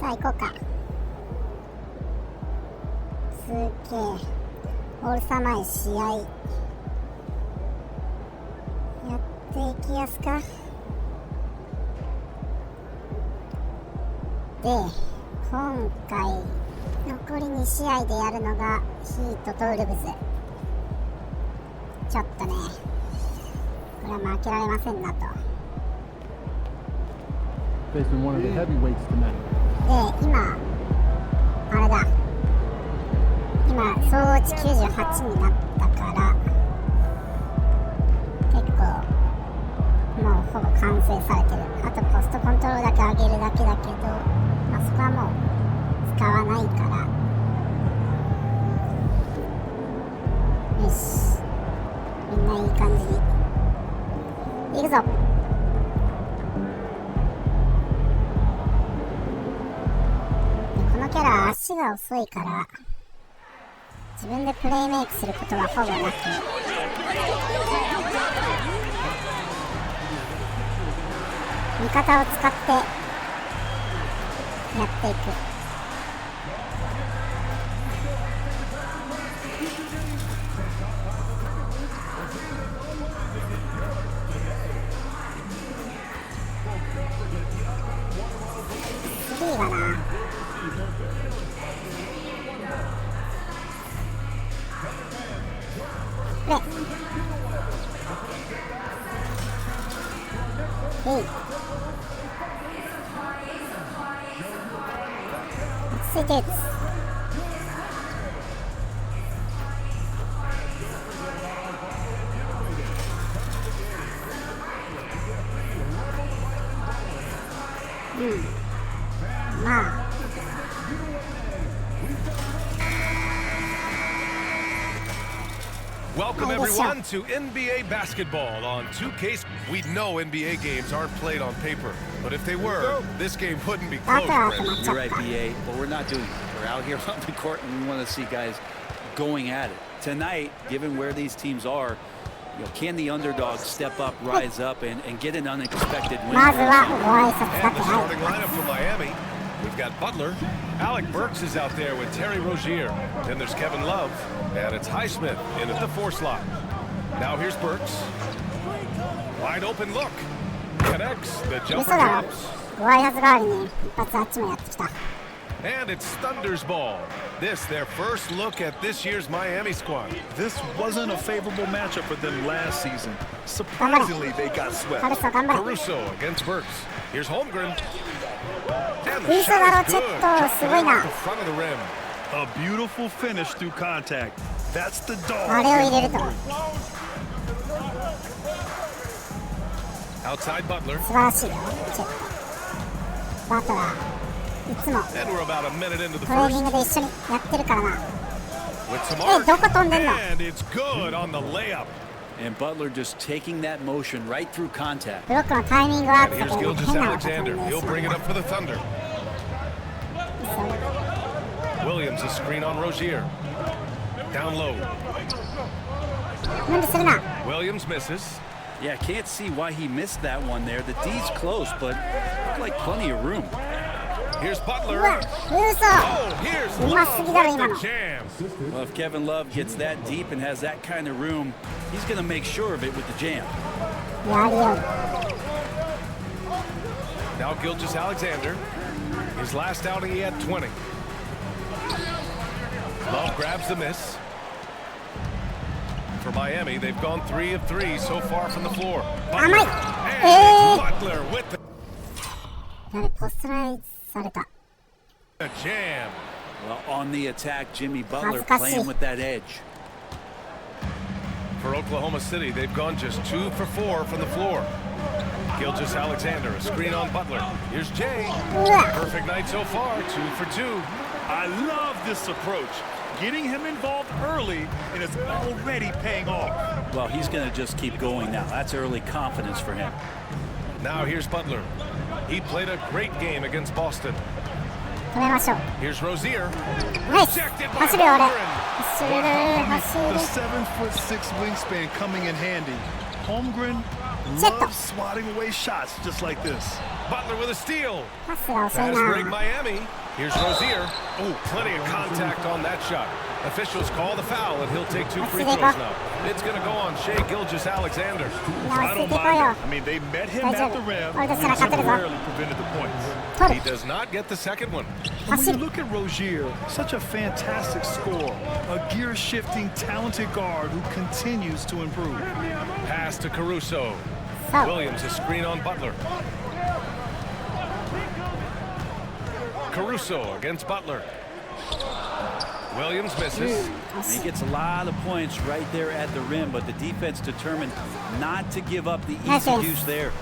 さあ行こうか。すげえオールスター前試合やっていきやすか。で今回残り2試合でやるのがヒートとウルブズ。ちょっとねこれは負けられませんなと。で今あれだ、今総合値98になったから結構もうほぼ完成されてる。あとポストコントロールだけ上げるだけだけど、まあ、そこはもう使わないから。よし、みんないい感じにいくぞ。このキャラ足が遅いから自分でプレイメイクすることはほぼなく、味方を使ってやっていく。スリーがな落ち着いて打つ。まあWelcome everyone to NBA basketball on 2K. We know NBA games aren't played on paper, but if they were, this game wouldn't be close. You're right, BA, but we're not doing it. We're out here on the court and we want to see guys going at it. Tonight, given where these teams are, you know, can the underdog step up, rise up, and get an unexpected win? And the starting lineup for Miami. We've got Butler. Alec Burks is out there with Terry Rozier. Then there's Kevin Love. And it's Highsmith in at the 4 slot. Now here's Burks. Wide open look. Connects. The jumper drops. And it's Thunder's ball. This, their first look at this year's Miami squad. This wasn't a favorable matchup for them last season. Surprisingly, they got swept. Caruso against Burks. Here's Holmgren. And the shot is good. At the front of the rim. A beautiful finish through contact. That's the dog. Outside Butler. And we're about a minute into the first. With some arc. And it's good on the layup. And Butler just taking that motion right through contact. And here's Gilgeous-Alexander. He'll bring it up for the Thunder. Williams, a screen on Rozier. Down low. Williams misses. Yeah, can't see why he missed that one there. The D's close, but looked like plenty of room. Here's Butler. Oh, here's Love with the jam. Well, if Kevin Love gets that deep and has that kind of room, he's going to make sure of it with the jam. Now Gilgeous-Alexander. His last outing, he had 20. Love grabs the miss. For Miami, they've gone 3 of 3 so far from the floor. Butler. And it's Butler with the jam. Well, on the attack, Jimmy Butler playing with that edge. For Oklahoma City, they've gone just 2 for 4 from the floor. Gilgeous-Alexander, a screen on Butler. Here's Jay. Perfect night so far, 2 for 2. I love this approach. Getting him involved early, and it's already paying off. Well, he's going to just keep going now. That's early confidence for him. Now here's Butler. He played a great game against Boston. Here's Rozier. Rejected by Holmgren. The 7'6" wingspan coming in handy. Holmgren Love swatting away shots just like this. Butler with a steal. パスが遅い Fast break な。 Miami. Here's Rozier. Oh, plenty of contact on that shot. Officials call the foul, and he'll take 2 free throws now. It's going to go on Shai Gilgeous-Alexander. I don't mind that. I mean, they met him at the rim and temporarily prevented the points. He does not get the second one. And when you look at Rozier, such a fantastic scorer, a gear-shifting, talented guard who continues to improve. Pass to Caruso. Williams, a screen on Butler. Caruso against Butler. Williams misses. And he gets a lot of points right there at the rim, but the defense determined not to give up the easy deuce there.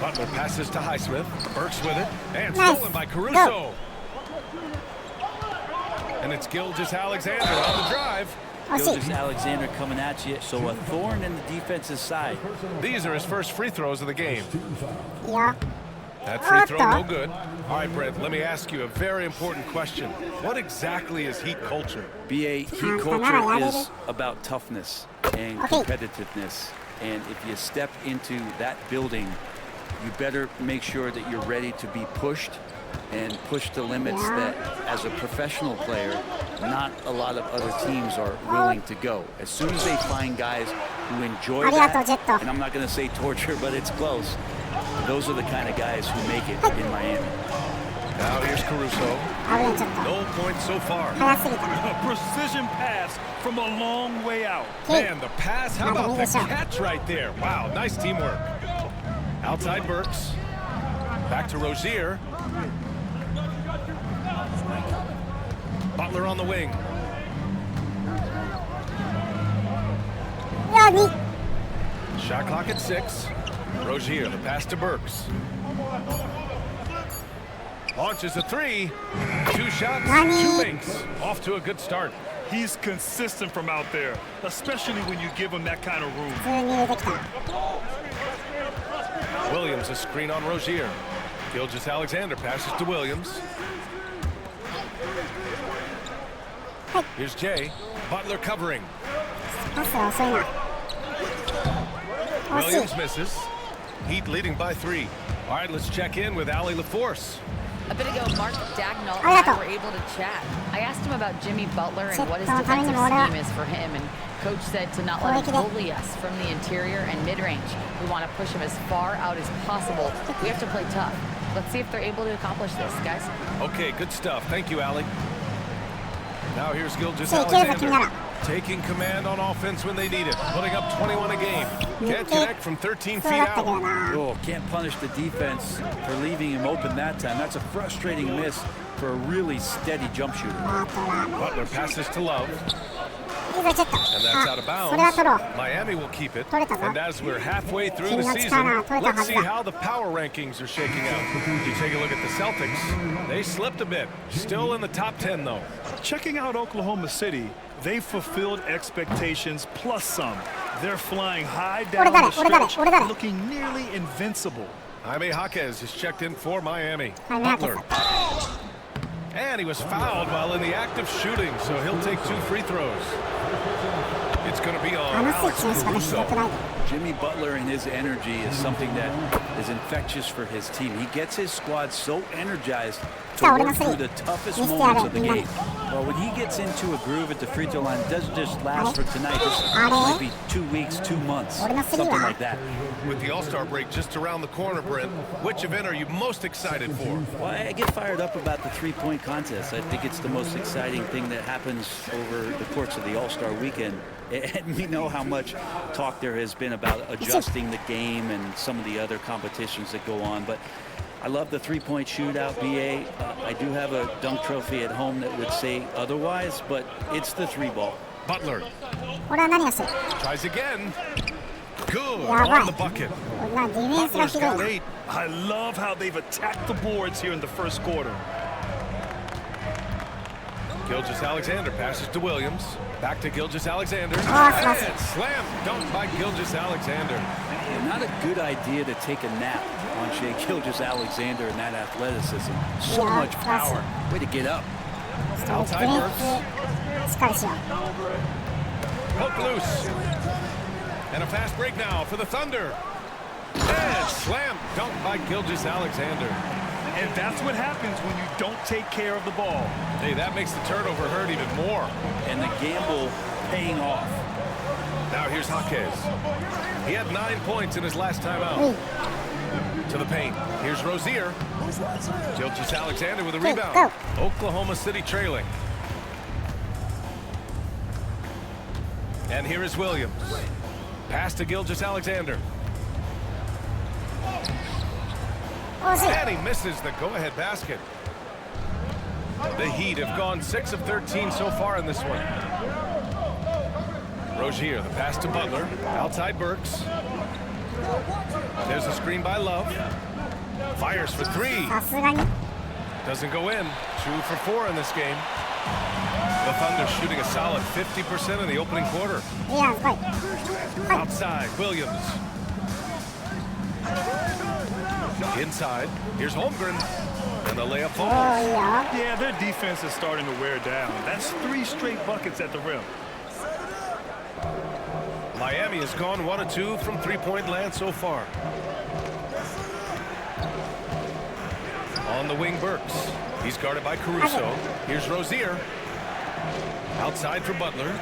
Butler passes to Highsmith. Burks with it. And stolen by Caruso. And it's Gilgeous-Alexander on the drive. Gilgeous-Alexander coming at you, so a thorn in the defense's side. These are his first free throws of the game. Yeah. That free throw no good. All right, Brent, let me ask you a very important question. What exactly is Heat culture? BA, Heat culture is about toughness and competitiveness. And if you step into that building, you better make sure that you're ready to be pushed and push the limits that, as a professional player, not a lot of other teams are willing to go. As soon as they find guys who enjoy that, and I'm not going to say torture, but it's close, those are the kind of guys who make it in Miami. Now here's Caruso. No points so far. A precision pass from a long way out. Man, the pass, how about the catch right there? Wow, nice teamwork. Outside Burks. Back to Rozier. Butler on the wing. Shot clock at 6. Rozier, the pass to Burks. Launches a 3. 2 shots, 2 makes. Off to a good start. He's consistent from out there, especially when you give him that kind of room. Williams, a screen on Rozier. Gilgeous-Alexander passes to Williams. Here's Jay. Butler covering. Williams misses. Heat leading by 3. All right, let's check in with Allie LaForce. A bit ago, Mark Dagnall and I were able to chat. I asked him about Jimmy Butler and what his defensive scheme is for him, and Coach said to not let him bully us from the interior and mid-range. We want to push him as far out as possible. We have to play tough. Let's see if they're able to accomplish this, guys. Okay, good stuff. Thank you, Allie. Now here's Gilgeous-Alexander. Taking command on offense when they need it. Putting up 21 a game. Can't connect from 13 feet out. Oh, can't punish the defense for leaving him open that time. That's a frustrating miss for a really steady jump shooter. Butler passes to Love. And that's out of bounds. Miami will keep it. And as we're halfway through the season, let's see how the power rankings are shaking out. You take a look at the Celtics. They slipped a bit. Still in the top 10, though. Checking out Oklahoma City, they fulfilled expectations plus some. They're flying high down the stretch, looking nearly invincible. Jaime Jaquez is checked in for Miami. Butler. And he was fouled while in the act of shooting, so he'll take 2 free throws. It's going to be on Alex Caruso. Jimmy Butler and his energy is something that is infectious for his team. He gets his squad so energized to work through the toughest moments of the game. Well, when he gets into a groove at the free throw line, it doesn't just last for tonight. This might be 2 weeks, 2 months, something like that. With the All-Star break just around the corner, Brent, which event are you most excited for? Well, I get fired up about the three-point contest. I think it's the most exciting thing that happens over the course of the All-Star weekend. And we know how much talk there has been about adjusting the game and some of the other competitions that go on. But I love the three-point shootout, BA. I do have a dunk trophy at home that would say otherwise, but it's the 3-ball. Butler tries again. Good on the bucket. Butler's got 8. I love how they've attacked the boards here in the first quarter. Gilgeous-Alexander passes to Williams. Back to Gilgeous-Alexander. And slam dunk by Gilgeous-Alexander. Not a good idea to take a nap on Shai Gilgeous-Alexander and that athleticism. So much power. Way to get up. Outside Burks. Poke loose. And a fast break now for the Thunder. And slam dunk by Gilgeous-Alexander. And that's what happens when you don't take care of the ball. Hey, that makes the turnover hurt even more. And the gamble paying off. Now here's Jaquez. He had 9 points in his last time out. To the paint. Here's Rozier. Gilgeous-Alexander with a rebound. Oklahoma City trailing. And here is Williams. Pass to Gilgeous-Alexander. And he misses the go-ahead basket. The Heat have gone 6 of 13 so far in this one. Rozier, the pass to Butler. Outside Burks. There's a screen by Love. Fires for 3. Doesn't go in. 2 for 4 in this game. The Thunder shooting a solid 50% in the opening quarter. Outside, Williams. Inside, here's Holmgren. And the layup falls. Yeah, their defense is starting to wear down. That's 3 straight buckets at the rim. Miami has gone 1 of 2 from three-point land so far. On the wing, Burks. He's guarded by Caruso. Here's Rozier. Outside for Butler.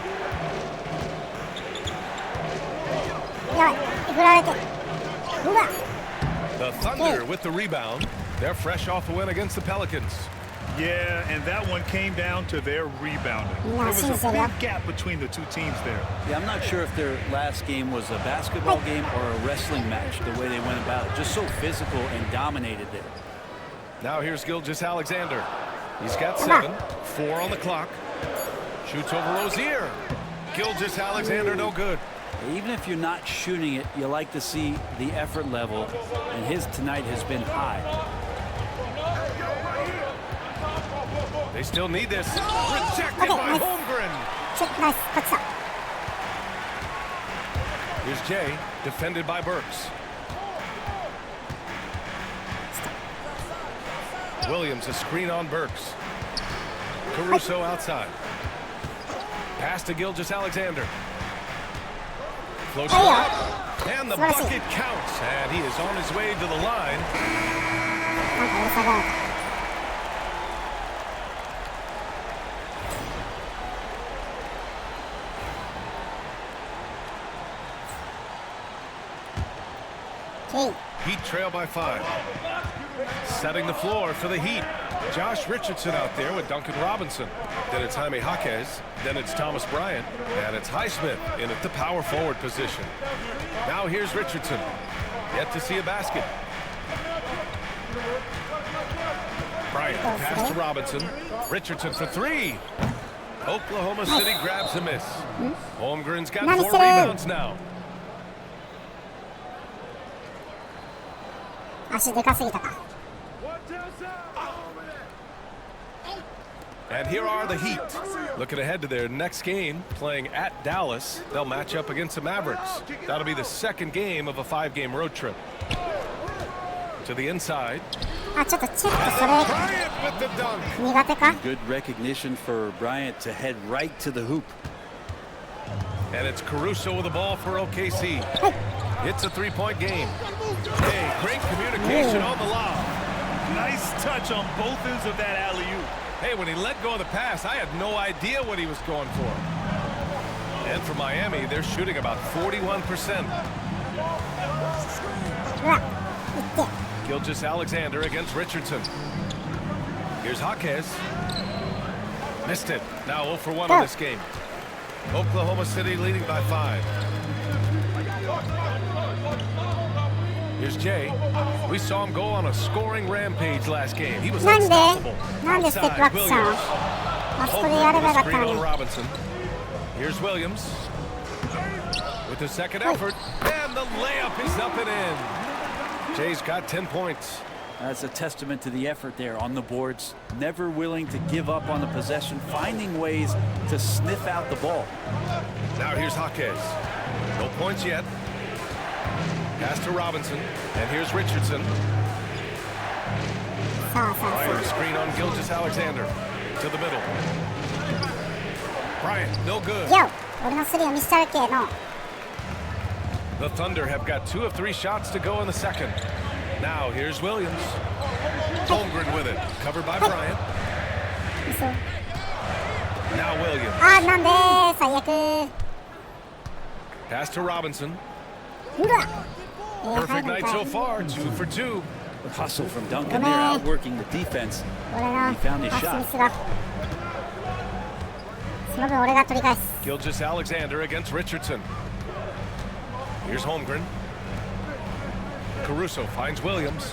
The Thunder with the rebound. They're fresh off a win against the Pelicans. Yeah, and that one came down to their rebounding. There was a big gap between the two teams there. Yeah, I'm not sure if their last game was a basketball game or a wrestling match, the way they went about it. Just so physical and dominated there. Now here's Gilgeous-Alexander. He's got 7. 4 on the clock. Shoots over Rozier. Gilgeous-Alexander no good. Even if you're not shooting it, you like to see the effort level, and his tonight has been high. They still need this. Rejected by Holmgren. Here's Jay, defended by Burks. Williams, a screen on Burks. Caruso outside. Pass to Gilgeous-Alexander. Floats it up, and the bucket counts, and he is on his way to the line. Heat trail by 5. Setting the floor for the Heat. Josh Richardson out there with Duncan Robinson. Then it's Jaime Jaquez. Then it's Thomas Bryant. And it's Highsmith in at the power forward position. Now here's Richardson. Yet to see a basket. Bryant, pass to Robinson. Richardson for 3. Oklahoma City grabs a miss. Holmgren's got 4 rebounds now. And here are the Heat. Looking ahead to their next game, playing at Dallas. They'll match up against the Mavericks. That'll be the second game of a 5-game road trip. To the inside. Bryant with the dunk. Good recognition for Bryant to head right to the hoop. And it's Caruso with the ball for OKC. It's a 3-point game. Hey, great communication on the lob. Nice touch on both ends of that alley-oop. Hey, when he let go of the pass, I had no idea what he was going for. And for Miami, they're shooting about 41%. Gilgeous-Alexander against Richardson. Here's Jaquez. Missed it. Now 0 for 1 in this game. Oklahoma City leading by 5. Here's Jay. We saw him go on a scoring rampage last game. He was unstoppable. Outside, Williams. Holmgren screen on Robinson. Here's Williams with the second effort, and the layup is up and in. Jay's got 10 points. That's a testament to the effort there on the boards. Never willing to give up on the possession, finding ways to sniff out the ball. Now here's Jaquez. No points yet. Pass to Robinson, and here's Richardson. Fire screen on Gilgeous-Alexander to the middle. Bryant, no good. よ俺のスリーを見せちゃうけの The Thunder have got 2 of 3 shots to go in the second. Now here's Williams. Holmgren with it. Covered by Bryant. 嘘 Now Williams. あーなんで最悪 Pass to Robinson. うわ入 Perfect るの night か so い far. 2 for 2. Hustle from Duncan there, outworking the defense. 俺の He found his パス shot. ミスがその分俺が取り返す Gilgeous Alexander against Richardson. Here's Holmgren. Caruso finds Williams.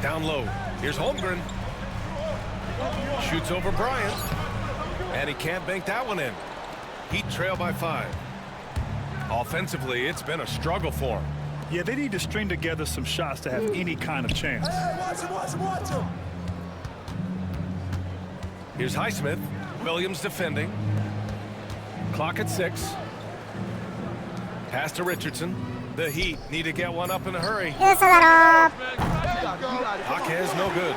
Down low. Here's Holmgren. Shoots over Bryant. And he can't bank that one in. Heat trail by 5. Offensively, it's been a struggle for him. Yeah, they need to string together some shots to have any kind of chance. Here's Highsmith. Williams defending. Clock at 6. Pass to Richardson. The Heat need to get one up in a hurry. 嘘だろ Jaquez no good.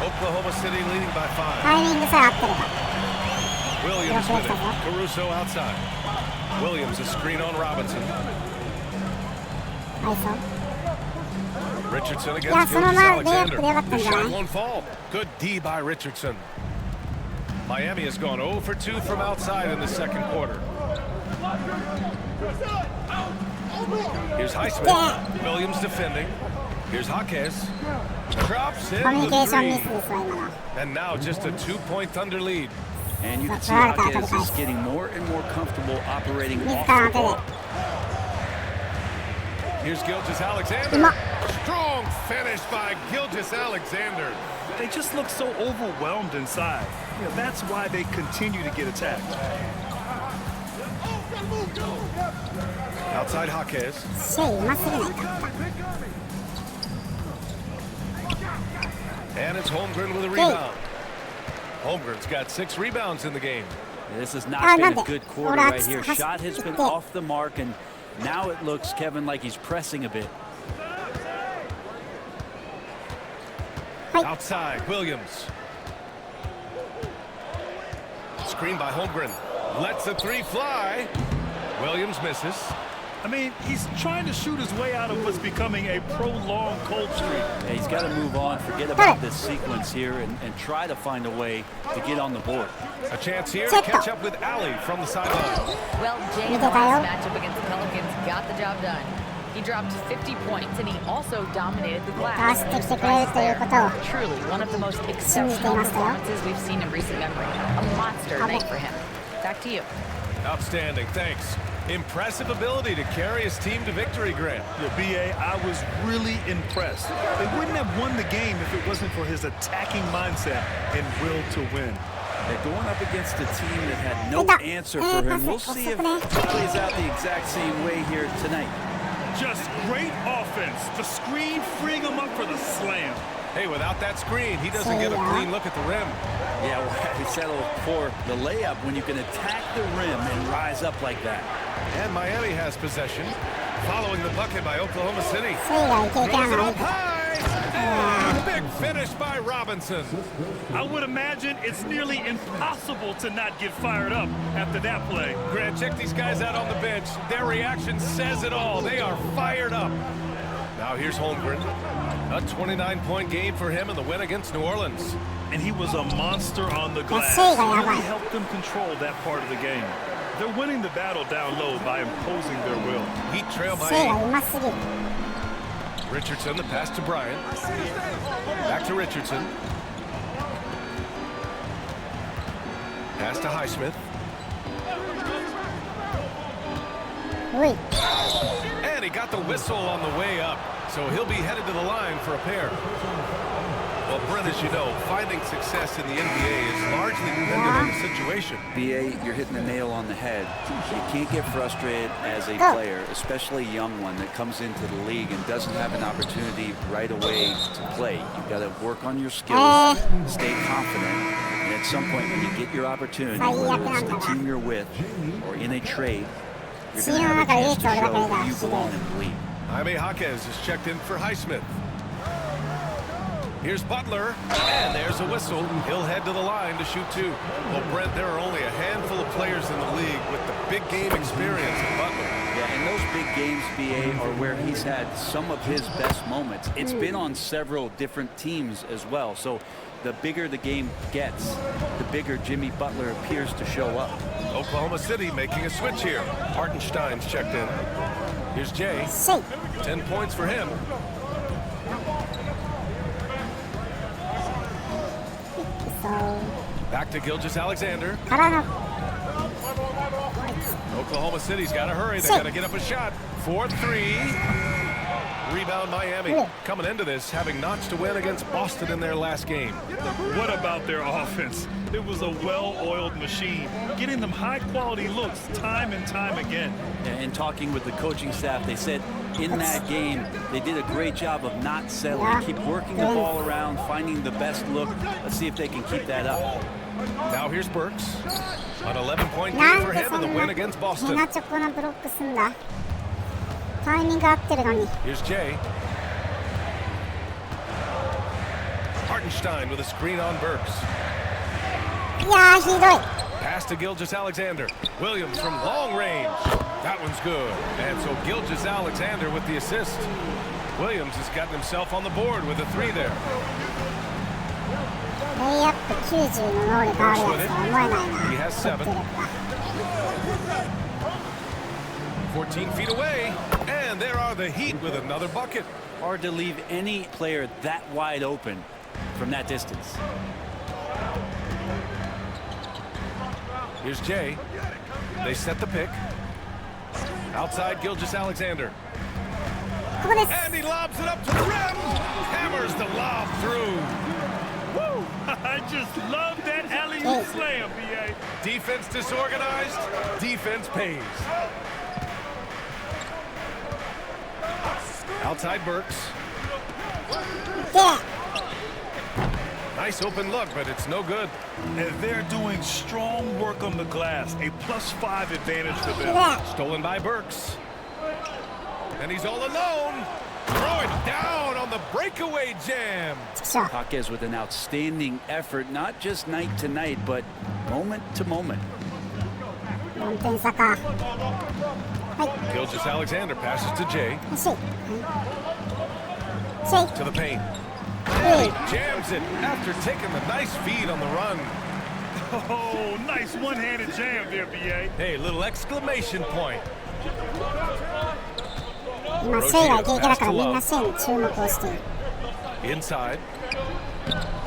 Oklahoma City leading by 5. タイミングさえ合ってれば Williams with it. Caruso outside. Williams a screen on Robinson. ナイス Richardson Yeah, against some of Gilgeous my Alexander. layup The shot guy. won't fall. Good D by Richardson. Miami has gone 0 for 2 from outside in the second quarter. Here's Highsmith. Yeah. Williams defending. Here's Jaquez. Drops コミュニ in ケー the ションミ three. スですわ今の And now just a 2-point Thunder lead. And you can see Right. Jaquez is getting more and more comfortable operating off the 自らの手で ball. Here's Gilgeous Alexander. Strong finish by Gilgeous Alexander. They just look so overwhelmed inside. You know, that's why they continue to get attacked. Outside Jaquez. シェイうますぎないか And it's Holmgren with a rebound. Holmgren's got 6 rebounds in the game. This has not been a good quarter Ora, right here. Shot has been off the mark, and now it looks, Kevin, like he's pressing a bit. Outside, Williams. Screen by Holmgren. Lets the 3 fly. Williams misses. I mean, he's trying to shoot his way out of what's becoming a prolonged cold streak. Yeah, he's got to move on, forget about this sequence here, and try to find a way to get on the board. A chance here to catch up with Allie from the sideline. Well, James' last matchup against the Pelicans got the job done. He dropped 50 points, and he also dominated the glass. Truly, one of the most exceptional performances we've seen in recent memory. A monster night for him. Back to you. Outstanding, thanks. Impressive ability to carry his team to victory, Grant. Yeah, B.A., I was really impressed. They wouldn't have won the game if it wasn't for his attacking mindset and will to win. They're going up against a team that had no answer for him. We'll see if it plays out the exact same way here tonight. Just great offense. The screen freeing him up for the slam. Hey, without that screen, he doesn't get a clean look at the rim. Yeah, well, we settle for the layup when you can attack the rim and rise up like that. And Miami has possession. Following the bucket by Oklahoma City. スリーがいけいけ Throws it ない up high. Big finish by Robinson. I would imagine it's nearly impossible to not get fired up after that play. Grant, check these guys out on the bench. Their reaction says it all. They are fired up. Now here's Holmgren. A 29-point game for him in the win against New Orleans. And he was a monster on the glass. That's it, Really helped them control that part of the game. They're winning the battle down low by imposing their will. Heat trail by シェイが 8. うますぎる Richardson, the pass to Bryant. Back to Richardson. Pass to Highsmith. おい And he got the whistle on the way up. So he'll be headed to the line for a pair. Well, Brent, as you know, finding success in the NBA is largely dependent on the situation. B.A., you're hitting the nail on the head. You can't get frustrated as a player, especially a young one that comes into the league and doesn't have an opportunity right away to play. You've got to work on your skills, stay confident, and at some point when you get your opportunity, whether it's the team you're with or in a trade, you're going to have a chance to show you belong in the league. Jaime Jaquez is checked in for Highsmith. Here's Butler, and there's a whistle. He'll head to the line to shoot 2. Well, Brent, there are only a handful of players in the league with the big game experience of Butler. Yeah, and those big games, BA, are where he's had some of his best moments. It's been on several different teams as well. So the bigger the game gets, the bigger Jimmy Butler appears to show up. Oklahoma City making a switch here. Hartenstein's checked in. Here's Jay. 10 points for him. Back to Gilgeous-Alexander. Oklahoma City's got to hurry. They got to get up a shot. 4-3. Rebound Miami. Coming into this, having notched a win against Boston in their last game. What about their offense? It was a well-oiled machine, getting them high-quality looks time and time again. And talking with the coaching staff, they said in that game, they did a great job of not settling. Keep working the ball around, finding the best look. Let's see if they can keep that up. Now here's Burks. An 11-point game for him in the win against Boston. Here's Jay. Hartenstein with a screen on Burks. Pass to Gilgeous-Alexander. Williams from long range. That one's good. And so Gilgeous-Alexander with the assist. Williams has gotten himself on the board with a 3 there. He has 7. 14 feet away. And there are the Heat with another bucket. Hard to leave any player that wide open from that distance. Here's Jay. They set the pick. Outside Gilgeous-Alexander. And he lobs it up to the rim. Hammers the lob through. Woo! I just love that alley-oop slam, BA. Defense disorganized. Defense pays. Outside Burks. Nice open look, but it's no good. And they're doing strong work on the glass. A +5 advantage for them. Stolen by Burks. And he's all alone. Throw it down on the breakaway jam. Jaquez with an outstanding effort, not just night to night, but moment to moment. Gilgeous-Alexander passes to Jay. To the paint. He jams it after taking the nice feed on the run. Oh, nice one-handed jam there, BA. Hey, little exclamation point. Inside.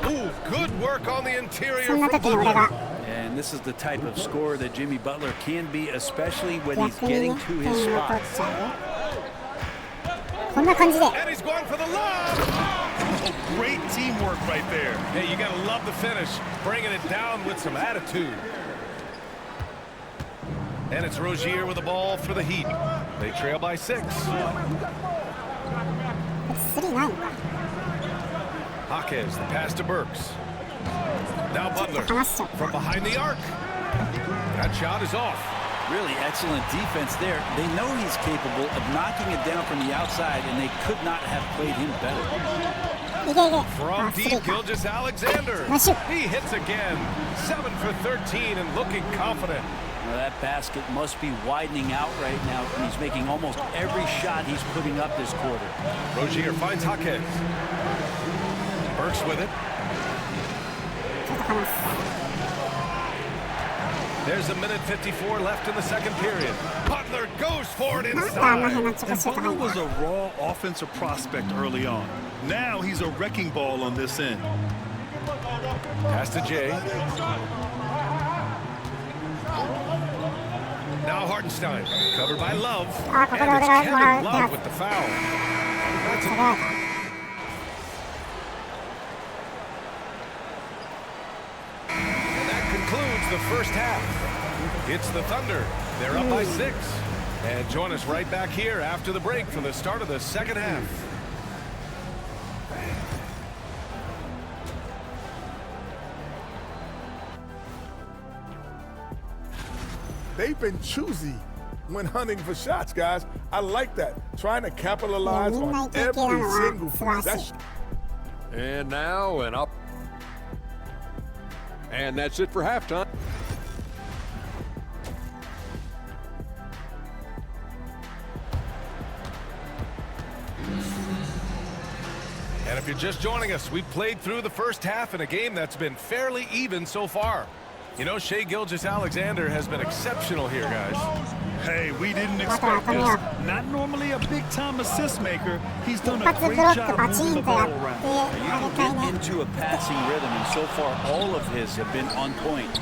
Ooh, good work on the interior from Butler. And this is the type of scorer that Jimmy Butler can be, especially when he's getting to his spots. And he's going for the lob. Oh, great teamwork right there. Hey, you got to love the finish. Bringing it down with some attitude. And it's Rozier with the ball for the Heat. They trail by 6. Jaquez, the pass to Burks. Now Butler from behind the arc. That shot is off. Really excellent defense there. They know he's capable of knocking it down from the outside, and they could not have played him better. From deep, Gilgeous-Alexander. He hits again. 7 for 13 and looking confident. Well, that basket must be widening out right now. He's making almost every shot he's putting up this quarter. Rozier finds Jaquez. Burks with it. There's 1:54 left in the second period. Butler goes for it inside. And Butler was a raw offensive prospect early on. Now he's a wrecking ball on this end. Pass to Jay. Now Hartenstein, covered by Love. And it's Kevin Love with the foul. And that concludes the first half. It's the Thunder. They're up by 6. And join us right back here after the break for the start of the second half. They've been choosy when hunting for shots, guys. I like that. Trying to capitalize on every single possession. And now and up. And that's it for halftime. And if you're just joining us, we've played through the first half in a game that's been fairly even so far. You know, Shai Gilgeous-Alexander has been exceptional here, guys. Hey, we didn't expect this. Not normally a big-time assist maker. He's done a great job moving the ball around. You can get into a passing rhythm, and so far all of his have been on point.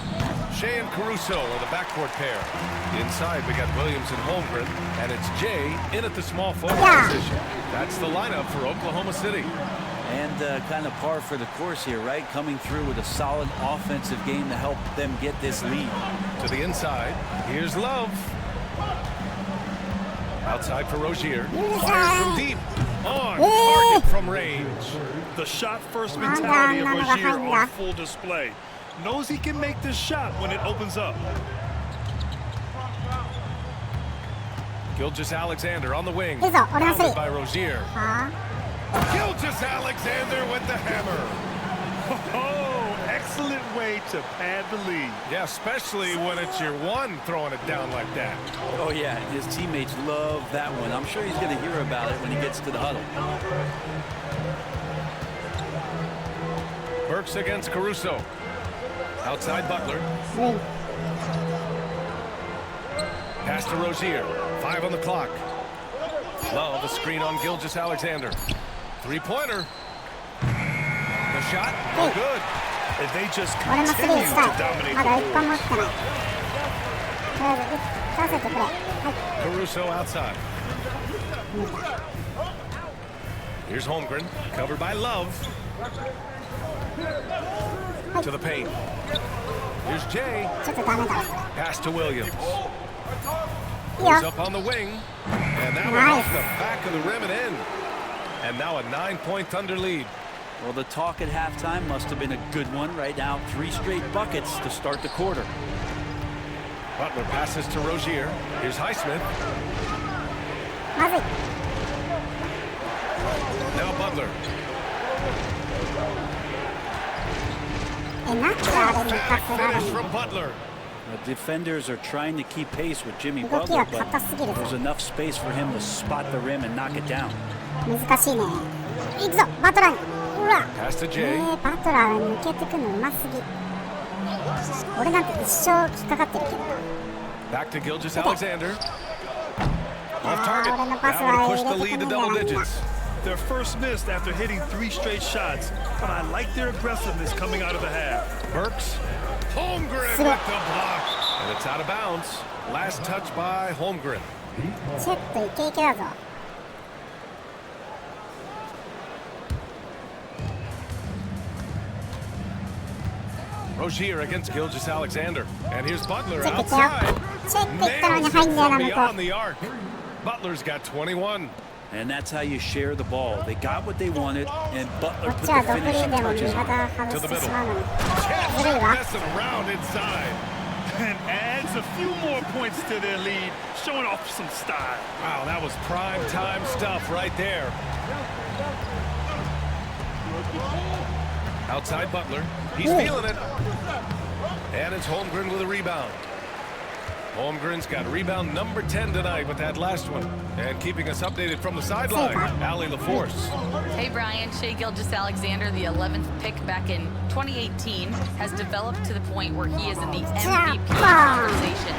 Shai and Caruso are the backcourt pair. Inside, we got Williams and Holmgren, and it's Jay in at the small forward position. That's the lineup for Oklahoma City. And kind of par for the course here, right? Coming through with a solid offensive game to help them get this lead. To the inside, here's Love. Outside for Rozier. Fires from deep. On target from range. The shot-first mentality of Rozier on full display. Knows he can make this shot when it opens up. Gilgeous-Alexander on the wing. Fouled by Rozier. Gilgeous-Alexander with the hammer. Oh, excellent way to pad the lead. Yeah, especially when it's your one throwing it down like that. Oh, yeah, his teammates love that one. I'm sure he's going to hear about it when he gets to the huddle. Burks against Caruso. Outside Butler. Pass to Rozier. 5 on the clock. Love a screen on Gilgeous-Alexander. Three-pointer. The shot. Oh, good. And they just continue to dominate the boards. Caruso outside. Here's Holmgren. Covered by Love. To the paint. Here's Jay. Pass to Williams. Goes up on the wing. And that one off the back of the rim and in. And now a 9-point Thunder lead. Well, the talk at halftime must have been a good one. Right now, 3 straight buckets to start the quarter. Butler passes to Rozier. Here's Highsmith. Now Butler. Finish from Butler. The defenders are trying to keep pace with Jimmy Butler, but there's enough space for him to spot the rim and knock it down. Pass to Jay. Back to Gilgeous-Alexander. Off target. Now to push the lead to double digits. Their first missed after hitting 3 straight shots, but I like their aggressiveness coming out of the half. Burks. Holmgren with the block. And it's out of bounds. Last touch by Holmgren. Rozier against Gilgeous-Alexander. And here's Butler outside. Nails it from beyond the arc. Butler's got 21. And that's how you share the ball. They got what they wanted, and Butler put the finishing touches on it. To the middle. Can't messing around inside. And adds a few more points to their lead, showing off some style. Wow, that was prime time stuff right there. Outside Butler. He's feeling it. And it's Holmgren with a rebound. Holmgren's got rebound number 10 tonight with that last one. And keeping us updated from the sideline, Allie LaForce. Hey, Brian. Shai Gilgeous-Alexander, the 11th pick back in 2018, has developed to the point where he is in the MVP conversation.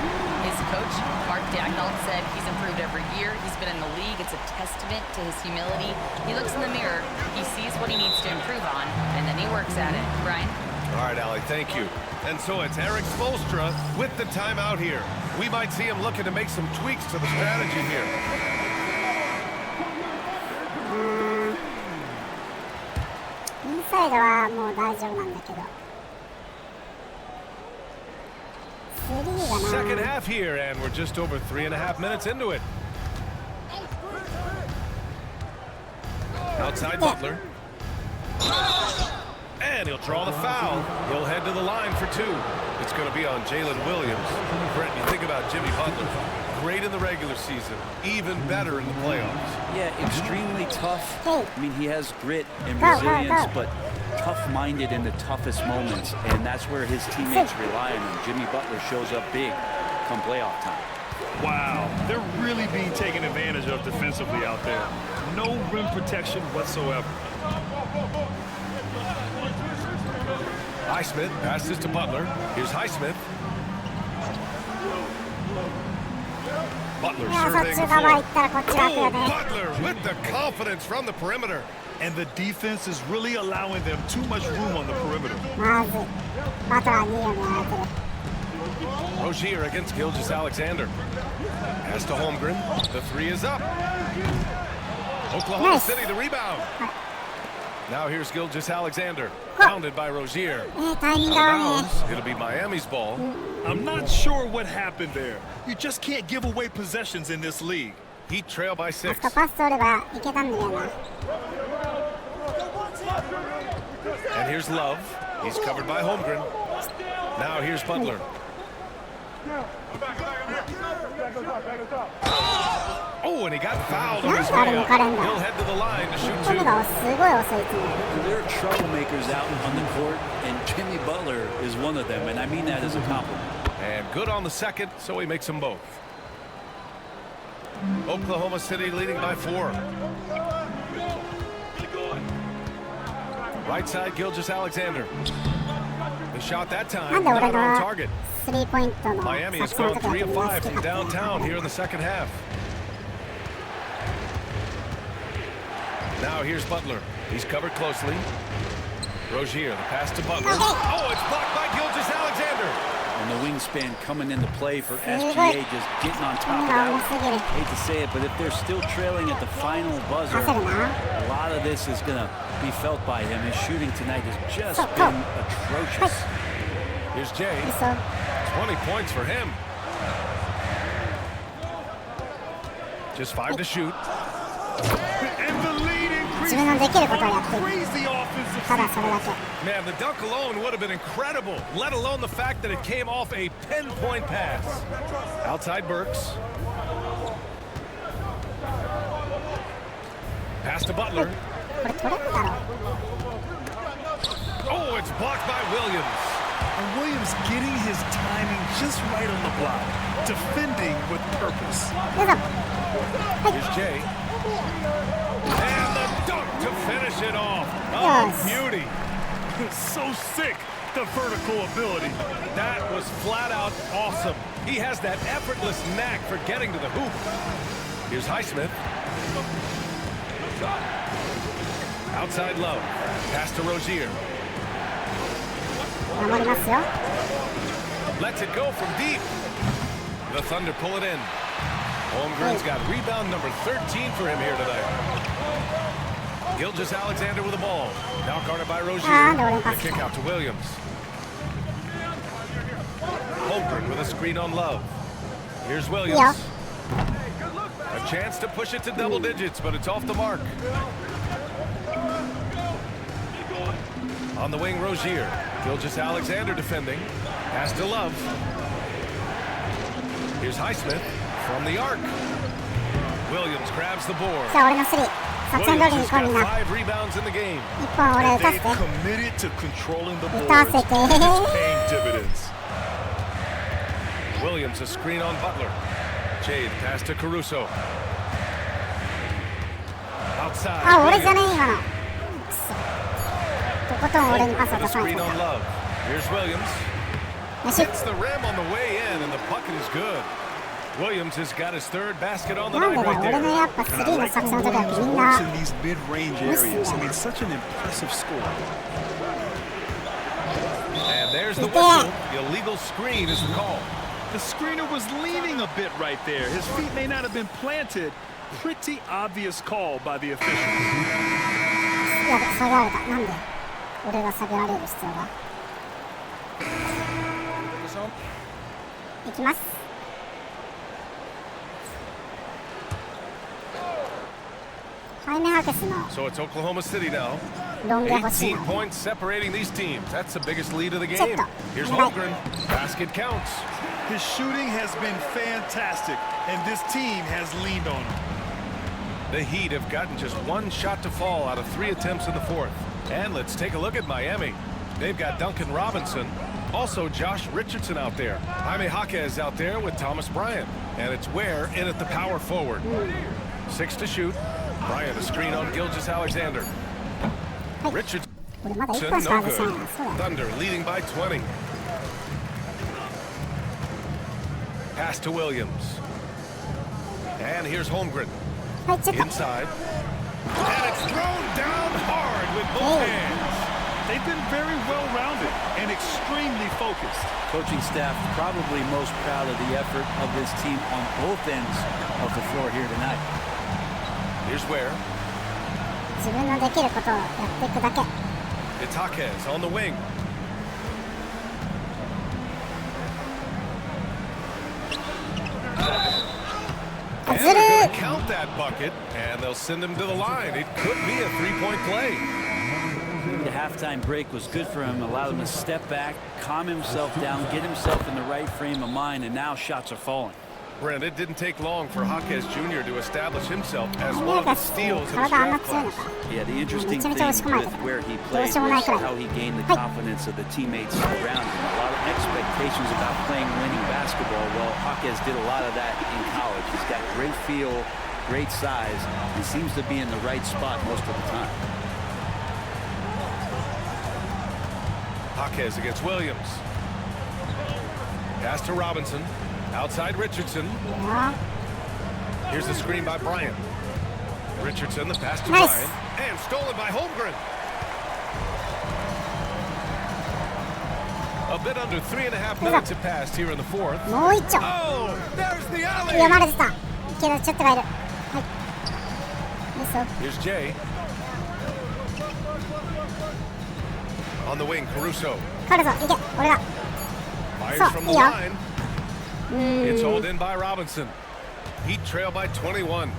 His coach, Mark Dagnall, said he's improved every year. He's been in the league. It's a testament to his humility. He looks in the mirror, he sees what he needs to improve on, and then he works at it. Brian? All right, Allie, thank you. And so it's Eric Spoelstra with the timeout here. We might see him looking to make some tweaks to the strategy here. Second half here, and we're just over 3.5 minutes into it. Outside Butler. And he'll draw the foul. He'll head to the line for 2. It's going to be on Jalen Williams. Brent, you think about Jimmy Butler. Great in the regular season, even better in the playoffs. Yeah, extremely tough. Hey. I mean, he has grit and Go, go, resilience, go. but tough-minded in the toughest moments, and that's where his teammates rely on him. Jimmy Butler shows up big come playoff time. Wow, they're really being taken advantage of defensively out there. No rim protection whatsoever. Highsmith passes to Butler. Here's Highsmith. Butler いや、そっ surveying ち the 側 floor. 行ったらこっち楽よ Oh, ね。 Butler with the confidence from the perimeter. And the defense is really allowing them too much room on the perimeter. まずい。バトラーにいいよね、やられてる。 Rozier against Gilgeous-Alexander. Pass to Holmgren. The three is up. Oklahoma Nice. City the rebound. Now here's Gilgeous-Alexander. Pounded by Rozier. タイミング Out 合う of ね。 bounds. It'll be Miami's ball. I'm not sure what happened there. You just can't give away possessions in this league. Heat trail by あ 6. そこパス取ればいけたんだよな。 And here's Love. He's covered by Holmgren. Now here's Butler. Oh, and he got fouled on his way up. He'll head to the line to shoot これ two. がすごい遅いいつも。 There are troublemakers out on the court, and Jimmy Butler is one of them, and I mean that as a compliment. And good on the second, so he makes them both. Oklahoma City leading by 4. Right side, Gilgeous-Alexander. The shot that なん time, で俺 not on が target. スリーポイントの Miami has 作戦 gone の時 3 of 5は好 from きかった downtown here in the second half. Now here's Butler. He's covered closely. Rozier, the pass to Butler. Oh, it's blocked by Gilgeous-Alexander. And the wingspan coming into play for SGA, just getting on top of that one. Hate to say it, but if they're still trailing at the final buzzer, 焦るな。 a lot of this is going to be felt by him. His shooting tonight has just been atrocious. Here's Jay. そう。 20 points for him. Just 5 to shoot. And the lead 自 increases 分のできることをやっている。 crazy offensive ただそれだけ。 Man, the dunk alone would have been incredible, let alone the fact that it came off a pinpoint pass. Outside Burks. Pass to Butler. これ取れるだろう。 Oh, it's blocked by Williams. And Williams getting his timing just right on the block. Defending with purpose. よいしょ。 Here's Jay. And the dunk to finish it off. Oh, Yes. beauty. So sick, the vertical ability. That was flat out awesome. He has that effortless knack for getting to the hoop. Here's Highsmith. Outside Love. Pass to Rozier. 守りますよ。 Lets it go from deep. The Thunder pull it in. Holmgren's got rebound number 13 for him here tonight. Gilgeous-Alexander with the ball. Now guarded by Rozier. The kick out to Williams. Holmgren with a screen on Love. Here's Williams. Yeah. A chance to push it to double digits, but it's off the mark. On the wing, Rozier. Gilgeous-Alexander defending. Pass to Love. Here's Highsmith from the arc. Williams grabs the board. さあ俺のスリー。作戦通り Williams に has 行こうみん got な。 5 rebounds in the game. 一本俺打たせ They've て。 committed to controlling the 打 boards. たせて。 It's paying dividends. Williams a screen on Butler. Jade pass to Caruso. Outside. あ、俺じゃ Williams. ねえ今の。くそ。とことん俺にパスを With 出 a さない screen と。 on Love. Here's Williams. よし。 Hits the rim on the way in, and the bucket is good. Williams has got his third basket on the なん night でだ right 俺の there. やっぱスリ And ー I の like 作 when 戦の時は Williams みん works な in these mid-range areas. I mean, such an impressive score. And there's the whistle. The illegal screen is the call. The screener was leaning a bit right there. His feet may not have been planted. Pretty obvious call by the official. いや下げられた。なんで俺が下げられる必要が。いきます。ハイメハクスの So it's Oklahoma City now. ロン毛欲しい 18 な。 points separating these teams. That's the biggest lead of the game. Check. Here's Right. Holmgren. Basket counts. His shooting has been fantastic, and this team has leaned on him. The Heat have gotten just one shot to fall out of 3 attempts in the fourth. And let's take a look at Miami. They've got Duncan Robinson, also Josh Richardson out there. Jaime Jaquez out there with Thomas Bryant. And it's Ware in at the power forward. 6 to shoot. Bryant a screen on Gilgeous-Alexander. Richardson, no good. Thunder leading by 20. Pass to Williams. And here's Holmgren. Inside. And it's thrown down hard with both hands. They've been very well-rounded and extremely focused. Coaching staff probably most proud of the effort of this team on both ends of the floor here tonight. Here's Ware. It's Jaquez on the wing. And they're going to count that bucket, and they'll send him to the line. It could be a three-point play. The halftime break was good for him, allowed him to step back, calm himself down, get himself in the right frame of mind, and now shots are falling. Brent, it didn't take long for Jaquez Jr. to establish himself as one of the steals in his draft class. Yeah, the interesting thing with where he played was how he gained the confidence of the teammates around him. A lot of expectations about playing winning basketball. Well, Jaquez did a lot of that in college. He's got great feel, great size. He seems to be in the right spot most of the time. Jaquez against Williams. Pass to Robinson. Outside Richardson. Here's the screen by Bryant. Richardson, the pass to Bryant. And stolen by Holmgren. A bit under 3.5 minutes have passed here in the fourth. Oh, there's the alley. Here's Jay. On the wing, Caruso. Fires from the line. It's hauled in by Robinson. Heat trail by 21.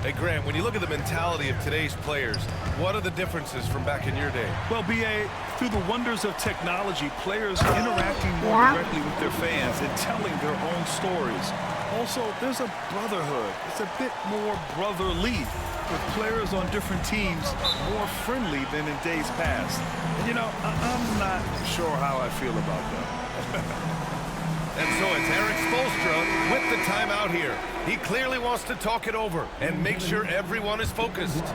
Hey, Grant, when you look at the mentality of today's players, what are the differences from back in your day? Well, B.A., through the wonders of technology, players interacting more directly with their fans and telling their own stories. Also, there's a brotherhood. It's a bit more brotherly, with players on different teams more friendly than in days past. And, you know, I'm not sure how I feel about that. And so it's Eric Spoelstra with the timeout here. He clearly wants to talk it over and make sure everyone is focused.